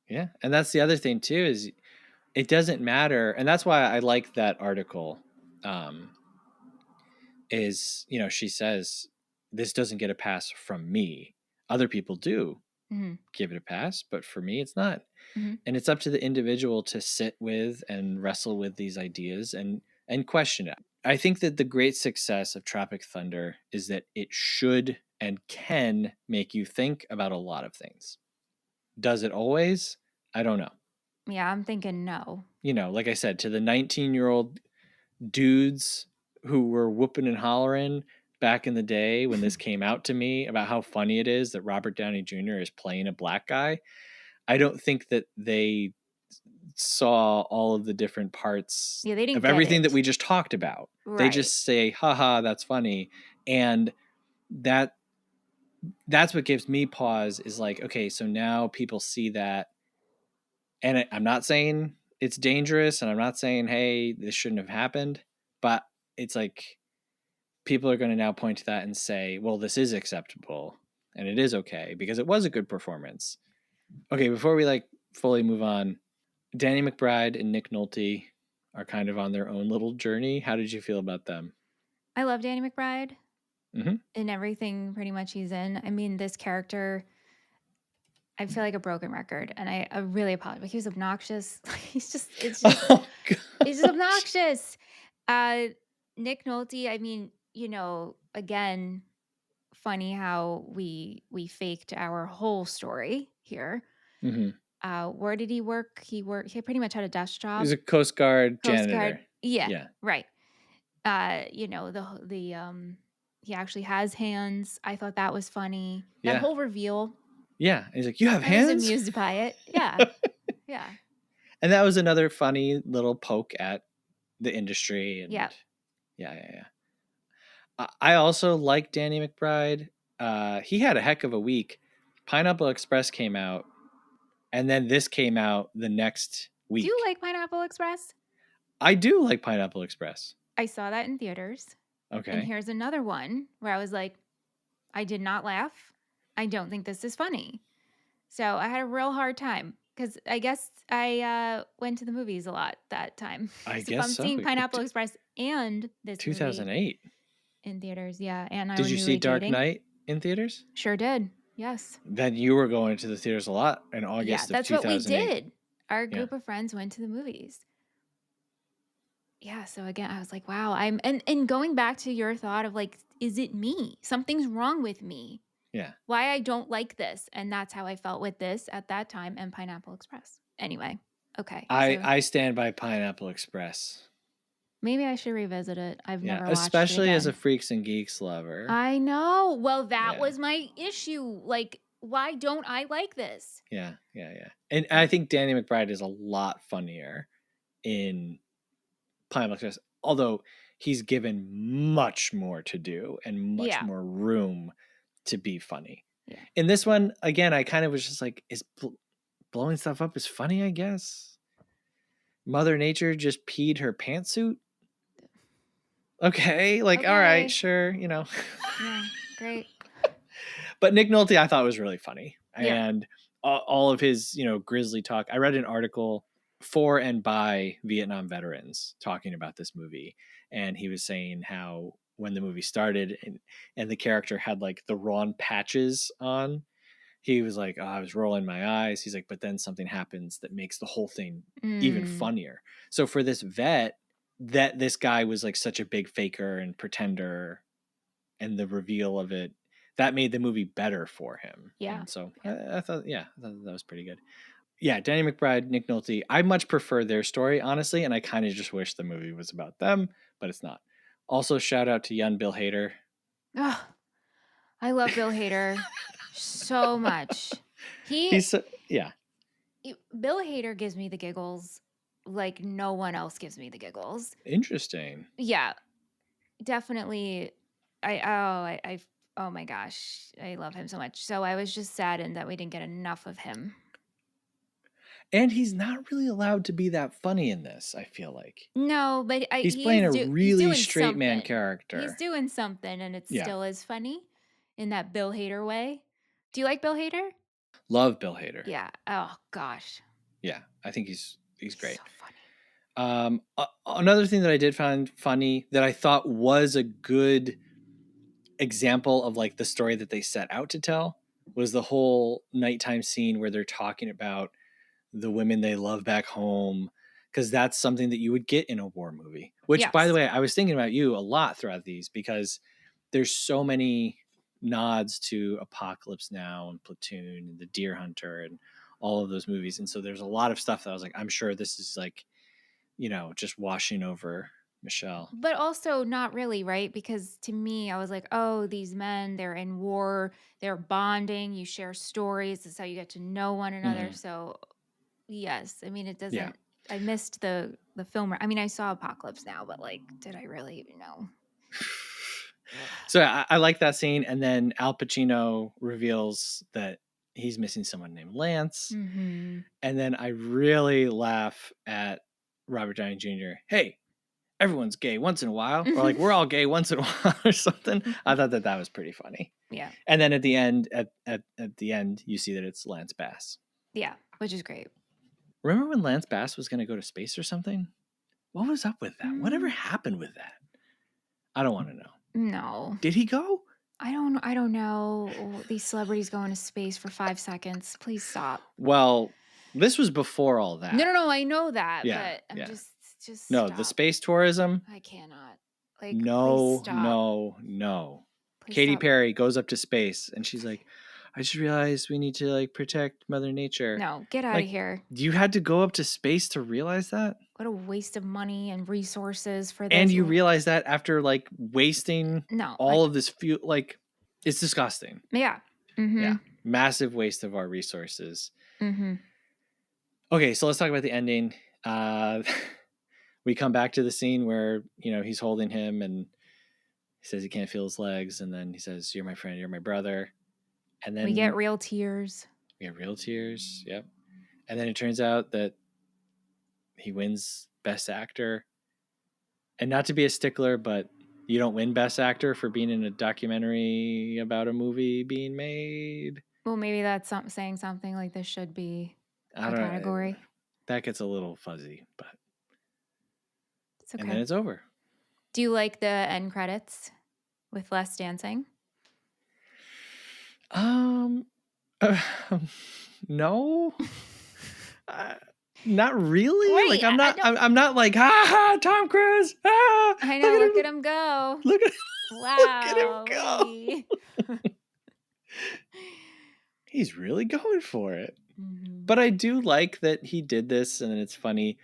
Yeah, and that's the other thing too is it doesn't matter, and that's why I like that article. Is she says this doesn't get a pass from me. Other people do Mm-hmm. give it a pass, but for me, it's not. Mm-hmm. And it's up to the individual to sit with and wrestle with these ideas and question it. I think that the great success of Tropic Thunder is that it should and can make you think about a lot of things. Does it always? I don't know. Yeah, I'm thinking no. Like I said, to the 19-year-old dudes who were whooping and hollering back in the day when this came out to me about how funny it is that Robert Downey Jr. is playing a black guy, I don't think that they saw all of the different parts Yeah, they didn't of get everything that it. we just talked about. They Right. just say, haha, that's funny. And that's what gives me pause is like, okay, so now people see that. And I'm not saying it's dangerous and I'm not saying, hey, this shouldn't have happened, but it's like people are going to now point to that and say, well, this is acceptable and it is okay because it was a good performance. Okay, before we like fully move on, Danny McBride and Nick Nolte are kind of on their own little journey. How did you feel about them? I love Danny McBride Mm-hmm. in everything pretty much he's in. I mean, this character, I feel like a broken record, and I really apologize. But he was obnoxious. Oh It's just gosh. obnoxious. Uh, Nick Nolte, I mean, again, funny how we faked our whole story here. Mm-hmm. Where did he work? He pretty much had a desk He's job. a Coast Guard Coast Guard. janitor. Yeah, Yeah. right. He actually has hands. I thought that was funny. That Yeah. whole reveal, Yeah. He's like, you have I was hands? amused by it. Yeah. Yeah. And that was another funny little poke at the industry. Yeah. And yeah. I also like Danny McBride. He had a heck of a week. Pineapple Express came out, and then this came out the next Do you week. like Pineapple Express? I do like Pineapple Express. I saw that in theaters. And Okay. here's another one where I was like, I did not laugh. I don't think this is funny. So I had a real hard time because I guess I went to the movies a lot that time. I So if guess I'm so. seeing Pineapple Express and this movie 2008. in theaters, yeah, and I Did were you see newly Dark dating, Knight in theaters? sure did. Yes. Then you were going to the theaters a lot in Yeah, August of that's what we 2008. did. Our Yeah. group of friends went to the movies. Yeah, so again, I was like, wow, and going back to your thought of like, is it me? Something's wrong with me. Yeah. Why I don't like this. And that's how I felt with this at that time and Pineapple Express. Anyway, okay. So I stand by Pineapple Express. maybe I should revisit it. I've Yeah, never watched it especially as a again. Freaks and Geeks lover. I know. Well, that Yeah. was my issue. Like, why don't I like this? Yeah. And I think Danny McBride is a lot funnier in Pineapple Express, although he's given much more to do and much Yeah. more room to be funny. Yeah. In this one, again, I kind of was just like, is blowing stuff up is funny, I guess. Mother Nature just peed her pantsuit. Okay, like all right, Okay. sure, you know. Yeah, great. But Nick Nolte I thought was really funny. Yeah. And all of his, you know, grisly talk. I read an article for and by Vietnam veterans talking about this movie, and he was saying how when the movie started and the character had like the wrong patches on, he was like, oh, I was rolling my eyes. He's like, but then something happens that makes the whole thing even Mm, funnier. So for this vet, that this guy was like such a big faker and pretender, and the reveal of it, that made the movie better for him. yeah. And so Yeah. I thought, yeah, I thought that was pretty good. Yeah, Danny McBride, Nick Nolte, I much prefer their story, honestly, and I kind of just wish the movie was about them, but it's not. Also, shout out to young Bill Hader. Oh, I love Bill Hader so much. He's so, yeah, Bill Hader gives me the giggles like no one else gives me the giggles. interesting. Yeah, definitely. I oh my gosh, I love him so much. So I was just saddened that we didn't get enough of him. And he's not really allowed to be that funny in this, I feel like. No, but He's playing a he's really doing straight man something. He's character. doing something, and it Yeah. still is funny in that Bill Hader way. Do you like Bill Hader? Love Bill Hader. Yeah. Oh gosh, Yeah, I think he's great. so funny. Another thing that I did find funny that I thought was a good example of like the story that they set out to tell was the whole nighttime scene where they're talking about the women they love back home, because that's something that you would get in a war movie. Which, by the Yes. way, I was thinking about you a lot throughout these because there's so many nods to Apocalypse Now and Platoon and The Deer Hunter and all of those movies, and so there's a lot of stuff that I was like, I'm sure this is like, you know, just washing over Michelle. But also not really, right? Because to me, I was like, oh, these men, they're in war, they're bonding, you share stories. That's how you get to know one another. Mm-hmm. So yes, I mean, it Yeah. doesn't, I missed the film. I mean, I saw Apocalypse Now, but like, did I really know? So I like that scene, and then Al Pacino reveals that he's missing someone named Lance, Mm-hmm. and then I really laugh at Robert Downey Jr. Hey, everyone's gay once in a while, or like we're all gay once in a while, or something. I thought that was pretty funny. Yeah. And then at the end, at the end, you see that it's Lance Bass. Yeah, which is great. Remember when Lance Bass was going to go to space or something? What was up with that? Whatever Mm, happened with that? I don't want to know. no. Did he go? I don't know. Oh, these celebrities going to space for 5 seconds. Please stop. Well, this was before all that. No, I know that, Yeah, but I'm yeah. just No, stop. the space tourism. I cannot. Like, please No, stop. no. Please Katy stop. Perry goes up to space and she's like, I just realized we need to like protect Mother Nature. No, get out Like, of here. you had to go up to space to realize that? What a waste of money and resources for this. And you realize that after like wasting No, all of this fuel, like it's disgusting. yeah. Mm-hmm. Yeah. Massive waste of our resources. Mm-hmm. Okay, so let's talk about the ending. We come back to the scene where, you know, he's holding him and he says he can't feel his legs, and then he says, "You're my friend, you're my brother." And then We get real tears. we have real tears. Yep. And then it turns out that he wins Best Actor. And not to be a stickler, but you don't win Best Actor for being in a documentary about a movie being made. Well, maybe that's saying something like this should be I a don't know. category. That gets a little fuzzy, but It's okay. and then it's over. Do you like the end credits with less dancing? No. Not really. Wait, Like I'm not like ha Tom Cruise. Ah, I know. Look at him go. Look at Wow. look at him go. He's really going for it. Mm-hmm. But I do like that he did this, and it's funny.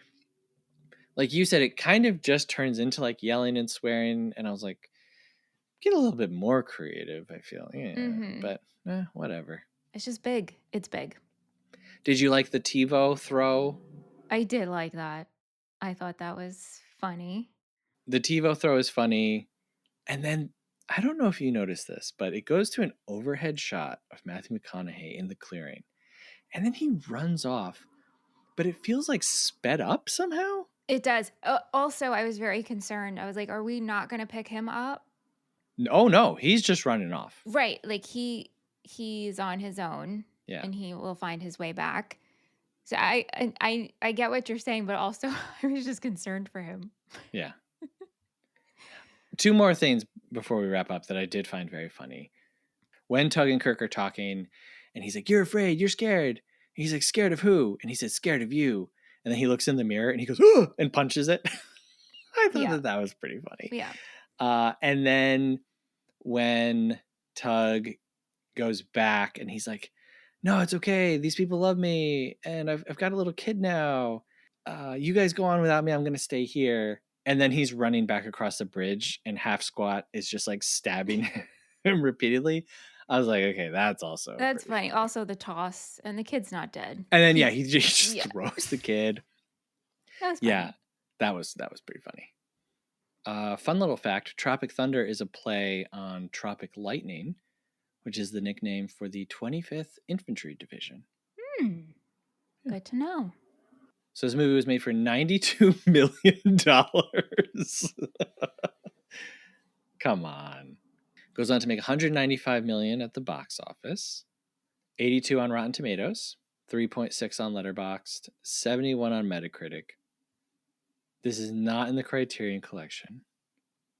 Like you said, it kind of just turns into like yelling and swearing, and I was like, get a little bit more creative. I feel, yeah, Mm-hmm. but whatever. It's just big. It's big. Did you like the TiVo throw? I did like that. I thought that was funny. The TiVo throw is funny, and then I don't know if you noticed this, but it goes to an overhead shot of Matthew McConaughey in the clearing, and then he runs off, but it feels like sped up somehow. It does. Also, I was very concerned. I was like, are we not going to pick him up? Oh no, he's just running off. Right. Like he's on his own Yeah. and he will find his way back. So I get what you're saying, but also I was just concerned for him. Yeah. Two more things before we wrap up that I did find very funny. When Tug and Kirk are talking, and he's like, "You're afraid, you're scared." And he's like, "Scared of who?" And he says, "Scared of you." And then he looks in the mirror and he goes, "Oh!" and punches it. I thought that was pretty funny. Yeah. And then when Tug goes back and he's like, "No, it's okay. These people love me, and I've got a little kid now. You guys go on without me. I'm gonna stay here." And then he's running back across the bridge, and Half Squat is just like stabbing him repeatedly. I was like, okay, that's That's funny. Also, the toss and the kid's not dead. And then he just throws the kid. That was funny. Yeah, that was pretty funny. Fun little fact: Tropic Thunder is a play on Tropic Lightning, which is the nickname for the 25th Infantry Division. Good to know. So this movie was made for $92 million. Come on. Goes on to make $195 million at the box office, 82 on Rotten Tomatoes, 3.6 on Letterboxd, 71 on Metacritic. This is not in the Criterion Collection,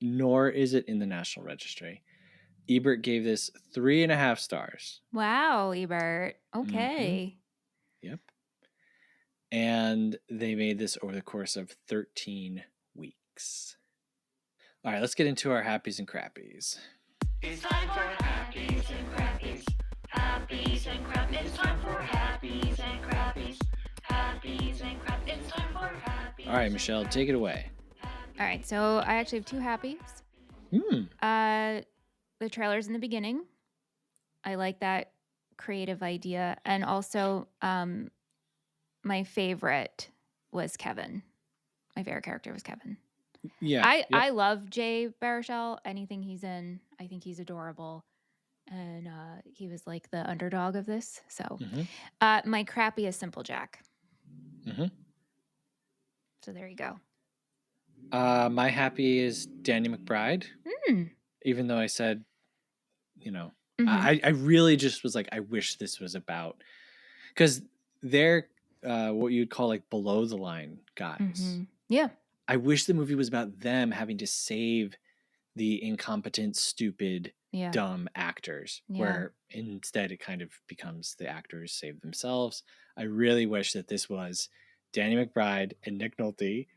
nor is it in the National Registry. Ebert gave this 3.5 stars. Wow, Ebert. Okay. Yep. And they made this over the course of 13 weeks. All right, let's get into our happies and crappies. It's time for happies and crappies. Happies and crappies. It's time for happies and crappies. Happies and crappies. It's time for happies. All right, Michelle, take it away. All right, so I actually have two happies. The trailer's in the beginning. I like that creative idea. And also, my favorite was Kevin. My favorite character was Kevin. Yeah. I love Jay Baruchel. Anything he's in, I think he's adorable. And he was like the underdog of this. So my crappy is Simple Jack. So there you go. My happy is Danny McBride. Even though I said, I really just was like, I wish this was about, because they're what you'd call like below the line guys. Yeah. I wish the movie was about them having to save the incompetent, stupid, dumb actors, where instead it kind of becomes the actors save themselves. I really wish that this was Danny McBride and Nick Nolte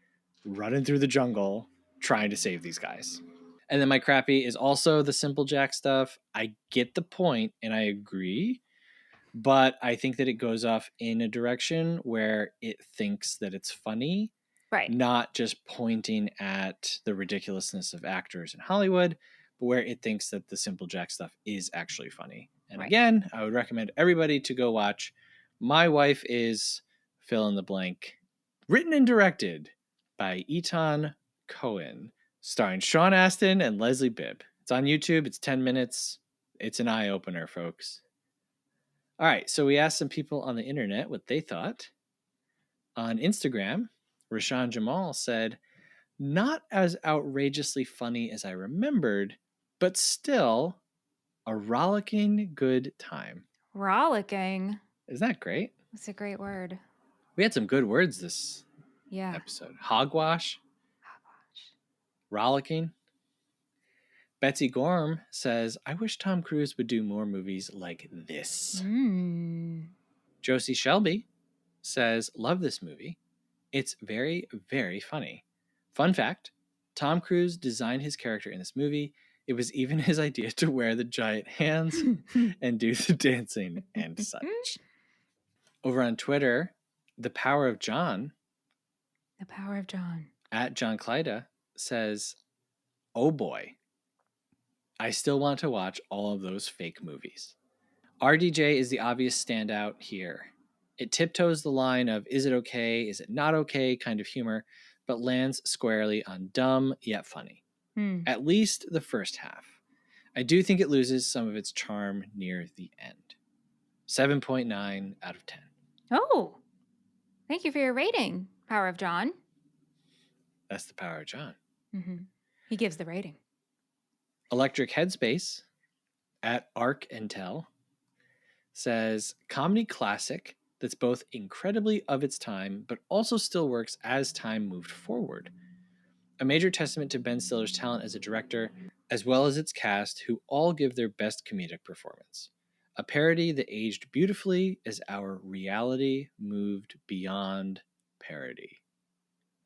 running through the jungle trying to save these guys. And then my crappy is also the Simple Jack stuff. I get the point and I agree, but I think that it goes off in a direction where it thinks that it's funny, right? Not just pointing at the ridiculousness of actors in Hollywood, but where it thinks that the Simple Jack stuff is actually funny. And again, I would recommend everybody to go watch My Wife Is Fill in the Blank, written and directed by Etan Cohen, starring Sean Astin and Leslie Bibb. It's on YouTube. It's 10 minutes. It's an eye-opener, folks. All right, so we asked some people on the internet what they thought. On Instagram, Rashawn Jamal said, "Not as outrageously funny as I remembered, but still a rollicking good time." Rollicking. Isn't that great? That's a great word. We had some good words this episode. Hogwash. Rollicking. Betsy Gorm says, "I wish Tom Cruise would do more movies like this." Josie Shelby says, "Love this movie. It's very, very funny. Fun fact, Tom Cruise designed his character in this movie. It was even his idea to wear the giant hands and do the dancing and such." Over on Twitter, The Power of John. The Power of John. At John Clyda says, "Oh boy. I still want to watch all of those fake movies." RDJ is the obvious standout here. It tiptoes the line of is it okay, is it not okay kind of humor, but lands squarely on dumb yet funny. At least the first half. I do think it loses some of its charm near the end. 7.9 out of 10. Oh, thank you for your rating, Power of John. That's the power of John. Mm-hmm. He gives the rating. Electric Headspace at Arc Intel says comedy classic that's both incredibly of its time, but also still works as time moved forward. A major testament to Ben Stiller's talent as a director, as well as its cast, who all give their best comedic performance. A parody that aged beautifully as our reality moved beyond parody.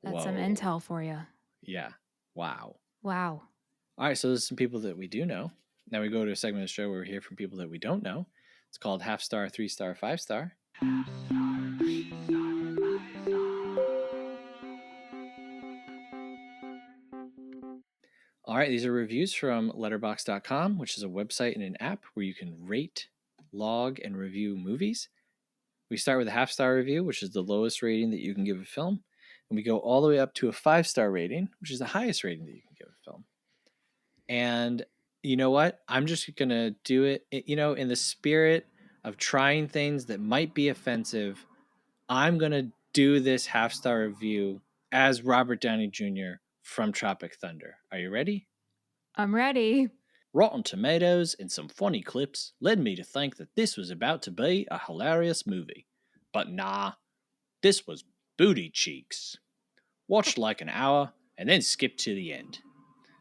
That's some Whoa. intel for you. Yeah. Wow. Wow. All right, so there's some people that we do know. Now we go to a segment of the show where we hear from people that we don't know. It's called Half Star, 3-Star, 5-Star. All right, these are reviews from letterboxd.com, which is a website and an app where you can rate, log, and review movies. We start with a half-star review, which is the lowest rating that you can give a film. And we go all the way up to a 5-star rating, which is the highest rating that you can give a film. And you know what? I'm just going to do it, in the spirit of trying things that might be offensive. I'm going to do this half-star review as Robert Downey Jr. from Tropic Thunder. Are you ready? I'm ready. Rotten Tomatoes and some funny clips led me to think that this was about to be a hilarious movie. But nah, this was booty cheeks. Watched like an hour and then skipped to the end.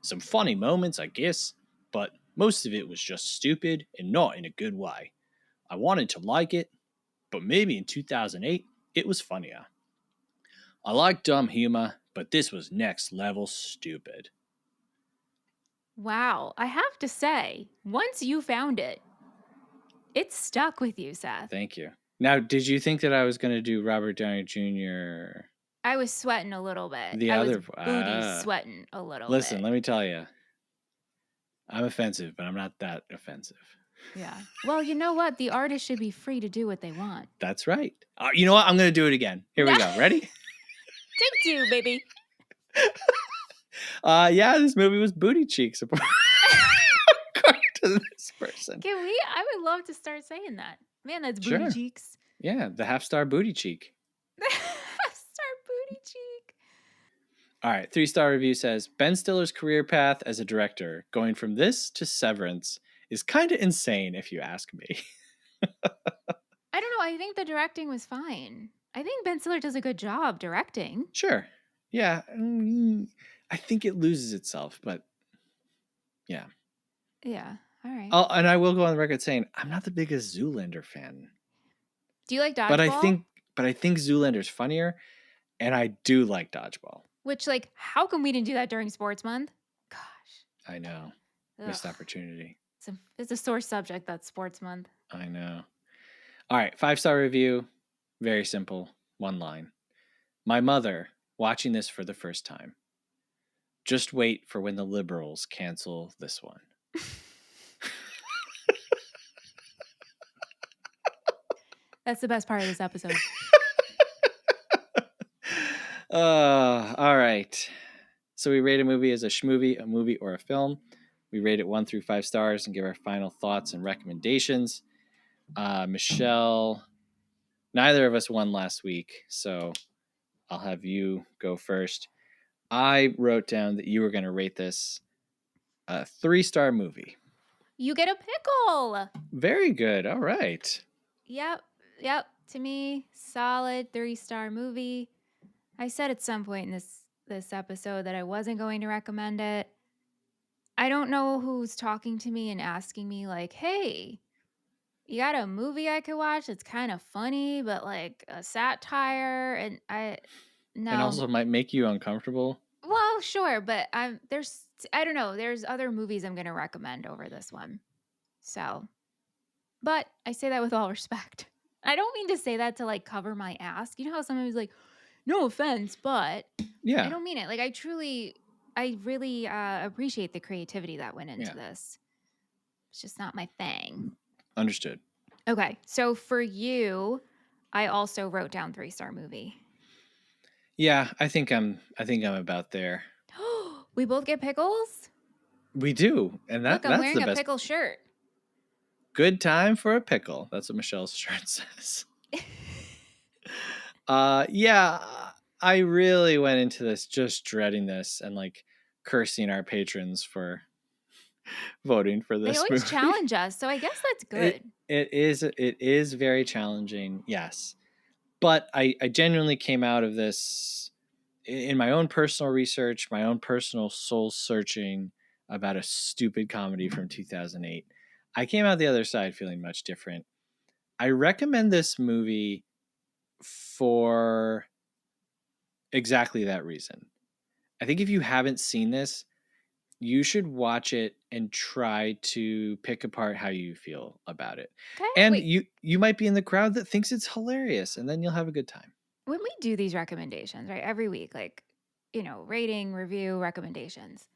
Some funny moments, I guess, but most of it was just stupid and not in a good way. I wanted to like it, but maybe in 2008 it was funnier. I like dumb humor, but this was next level stupid. Wow. I have to say, once you found it, it stuck with you, Seth. Thank you. Now, did you think that I was going to do Robert Downey Jr.? I was sweating a little bit. The I other was booty sweating a little Listen, bit. let me tell you. I'm offensive, but I'm not that offensive. Yeah. Well, you know what? The artist should be free to do what they want. That's right. You know what? I'm going to do it again. Here we go. Ready? Take two, baby. Yeah, this movie was booty cheeks. According to this person. Can we? I would love to start saying that. Man, that's booty Sure. cheeks. Yeah, the half-star booty cheek. Start booty cheek. All right, 3-star review says, Ben Stiller's career path as a director, going from this to Severance, is kind of insane if you ask me. I don't know. I think the directing was fine. I think Ben Stiller does a good job directing. Sure. Yeah. I think it loses itself, but yeah. Yeah. All right. And I will go on the record saying I'm not the biggest Zoolander fan. Do you like Dodgeball? But I think Zoolander's funnier, and I do like Dodgeball. Which, like, how come we didn't do that during Sports Month? Gosh. I know. Missed opportunity. It's a sore subject, that's Sports Month. I know. All right, 5-star review. Very simple. One line. My mother, watching this for the first time. Just wait for when the liberals cancel this one. That's the best part of this episode. All right. So we rate a movie as a schmovie, a movie, or a film. We rate it 1 through 5 stars and give our final thoughts and recommendations. Michelle, neither of us won last week, so I'll have you go first. I wrote down that you were going to rate this a 3-star movie. You get a pickle. Very good. All right. Yep. To me, solid 3-star movie. I said at some point in this episode that I wasn't going to recommend it. I don't know who's talking to me and asking me like, hey, you got a movie I could watch that's kind of funny, but like a satire? And no. And also might make you uncomfortable. Well, sure, but I don't know. There's other movies I'm going to recommend over this one. So, but I say that with all respect. I don't mean to say that to like cover my ass. You know how somebody's like, no offense, but yeah, I don't mean it. Like I really appreciate the creativity that went into this. It's just not my thing. Understood. Okay, so for you, I also wrote down 3-star movie. Yeah, I think I'm about there. We both get pickles? We do, and Look, I'm that's wearing the a best. pickle shirt. Good time for a pickle. That's what Michelle's shirt says. Yeah, I really went into this just dreading this and like cursing our patrons for voting for They this always movie. challenge us, so I guess that's good. It is very challenging, yes. But I genuinely came out of this in my own personal research, my own personal soul searching about a stupid comedy from 2008. I came out the other side feeling much different. I recommend this movie for exactly that reason. I think if you haven't seen this, you should watch it and try to pick apart how you feel about it. Okay, And wait. you might be in the crowd that thinks it's hilarious, and then you'll have a good time. When we do these recommendations, right, every week, like, rating, review, recommendations,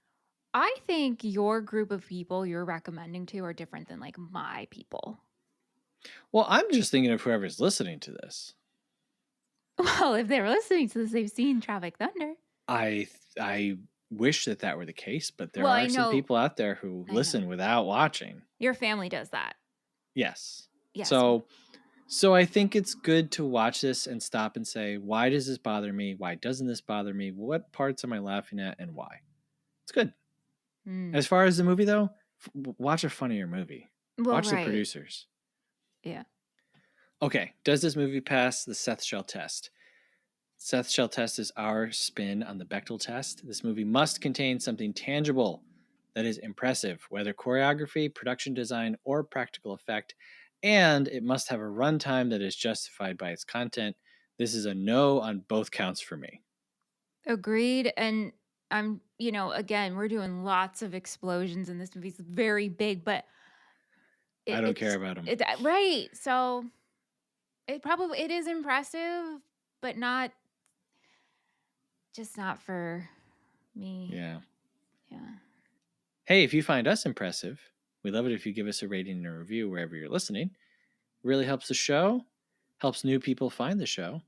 I think your group of people you're recommending to are different than like my people. Well, I'm just thinking of whoever's listening to this. Well, if they were listening to this, they've seen Tropic Thunder. I wish that were the case, but there Well, are I some know, people out there who I know. listen without watching. Your family does that. Yes. Yes. So I think it's good to watch this and stop and say, why does this bother me? Why doesn't this bother me? What parts am I laughing at and why? It's good. Mm. As far as the movie though, watch a funnier movie. Well, Watch the right. producers. Yeah. Okay, does this movie pass the Seth Shell test? Seth Shell test is our spin on the Bechtel test. This movie must contain something tangible that is impressive, whether choreography, production design, or practical effect, and it must have a runtime that is justified by its content. This is a no on both counts for me. Agreed. And I'm, again, we're doing lots of explosions in this movie. It's very big, but I don't care about them. right. So it is impressive, but not for me. Yeah. Yeah. Hey, if you find us impressive, we love it if you give us a rating and a review wherever you're listening. It really helps the show, helps new people find the show,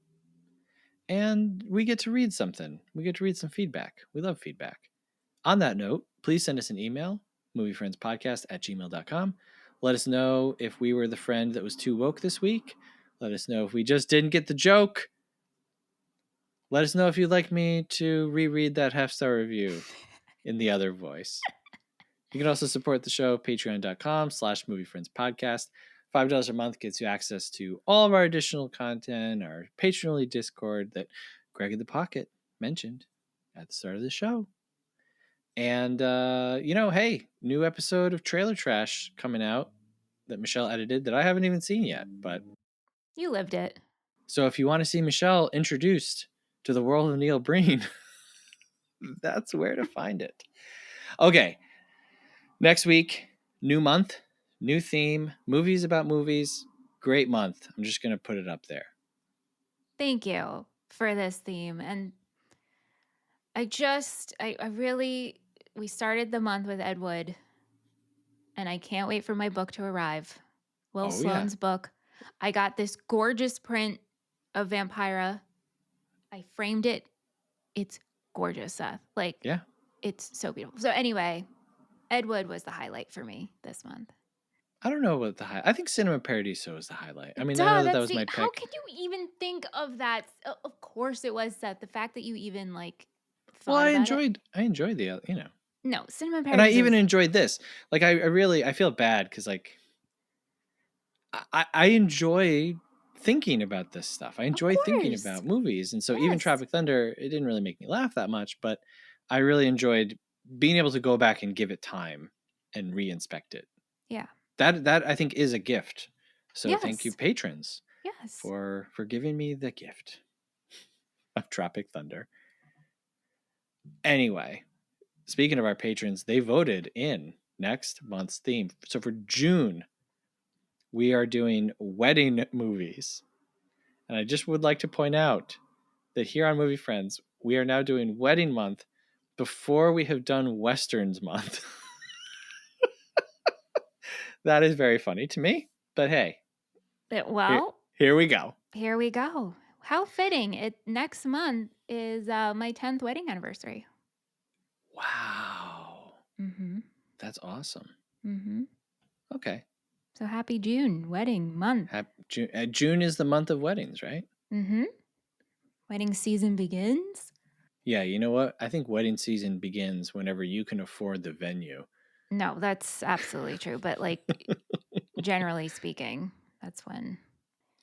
and we get to read something. We get to read some feedback. We love feedback. On that note, please send us an email, moviefriendspodcast@gmail.com. Let us know if we were the friend that was too woke this week. Let us know if we just didn't get the joke. Let us know if you'd like me to reread that half-star review in the other voice. You can also support the show, patreon.com/moviefriendspodcast. $5 a month gets you access to all of our additional content, our patron-only Discord that Greg in the Pocket mentioned at the start of the show. And, hey, new episode of Trailer Trash coming out that Michelle edited that I haven't even seen yet. But You lived it. so if you want to see Michelle introduced to the world of Neil Breen, that's where to find it. Okay. Next week, new month, new theme, movies about movies. Great month. I'm just going to put it up there. Thank you for this theme. And we started the month with Ed Wood, and I can't wait for my book to arrive. Will Sloan's book. I got this gorgeous print of Vampira. I framed it. It's gorgeous, Seth. Yeah. It's so beautiful. So anyway, Ed Wood was the highlight for me this month. I don't know what I think Cinema Paradiso is the highlight. I mean, Duh, I know that that's was my pick. How can you even think of that? Of course it was, Seth. The fact that you even thought about it. I enjoyed the, No, Cinema Paradiso. And I even enjoyed this. Like, I feel bad because, like, I enjoy thinking about this stuff. I enjoy thinking about movies. And so even Tropic Thunder, it didn't really make me laugh that much, but I really enjoyed being able to go back and give it time and re-inspect it. Yeah. That I think is a gift. So thank you, Yes. patrons, Yes. for giving me the gift of Tropic Thunder. Anyway, speaking of our patrons, they voted in next month's theme. So for June, we are doing wedding movies. And I just would like to point out that here on Movie Friends, we are now doing wedding month before we have done Westerns month. That is very funny to me, but hey. Well, here we go. Here we go. How fitting. Next month is my 10th wedding anniversary. Wow. Mm-hmm. That's awesome. Mm-hmm. Okay. So happy June, wedding month. June is the month of weddings, right? Mm-hmm. Wedding season begins? Yeah, you know what? I think wedding season begins whenever you can afford the venue. No, that's absolutely true. But like, generally speaking, that's when.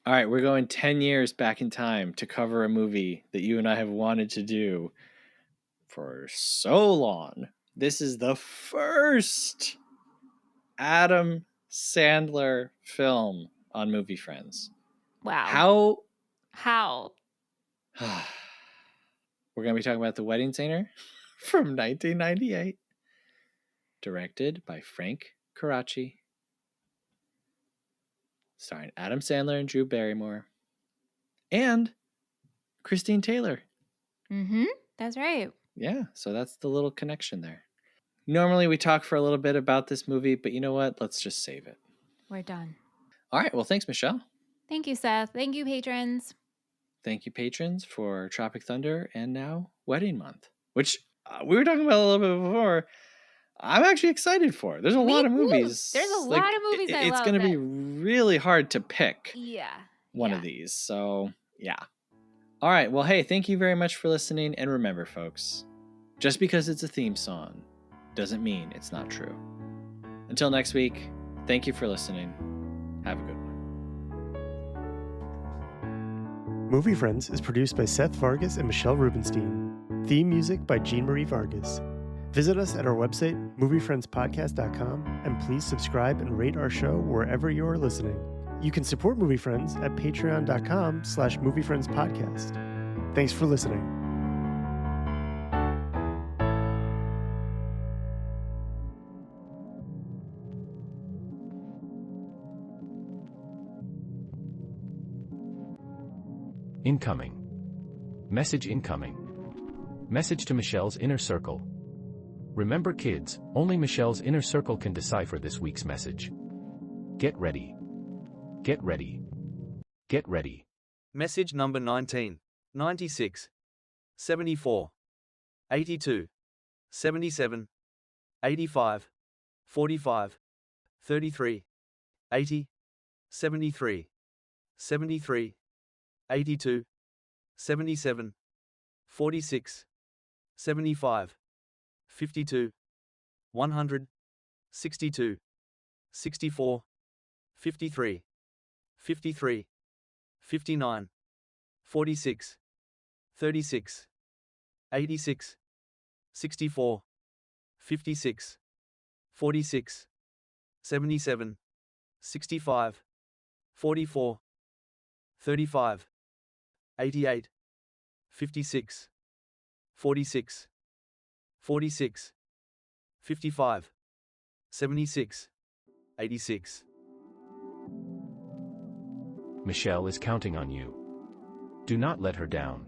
All right, we're going 10 years back in time to cover a movie that you and I have wanted to do for so long. This is the first Adam Sandler film on Movie Friends. Wow. How? We're going to be talking about The Wedding Singer from 1998, directed by Frank Karachi, starring Adam Sandler and Drew Barrymore, and Christine Taylor. Mm-hmm. That's right. Yeah, so that's the little connection there. Normally we talk for a little bit about this movie, but you know what? Let's just save it. We're done. All right, well, thanks, Michelle. Thank you, Seth. Thank you, patrons. Thank you, patrons, for Tropic Thunder and now Wedding Month, which we were talking about a little bit before. I'm actually excited for. There's a lot of movies. There's a lot of movies I love. It's going to be really hard to pick one Yeah. of these. So, yeah. All right. Well, hey, thank you very much for listening. And remember, folks, just because it's a theme song doesn't mean it's not true. Until next week, thank you for listening. Have a good one. Movie Friends is produced by Seth Vargas and Michelle Rubenstein. Theme music by Jean Marie Vargas. Visit us at our website, moviefriendspodcast.com, and please subscribe and rate our show wherever you are listening. You can support Movie Friends at patreon.com/moviefriendspodcast. Thanks for listening. Incoming. Message incoming. Message to Michelle's inner circle. Remember, kids, only Michelle's inner circle can decipher this week's message. Get ready. Get ready. Get ready. Message number 19, 96, 74, 82, 77, 85, 45, 33, 80, 73, 73, 82, 77, 46, 75, 52, 100, 62, 64, 53, 53, 59, 46, 36, 86, 64, 56, 46, 77, 65, 44, 35, 88, 56, 46, 46, 55, 76, 86. Michelle is counting on you. Do not let her down.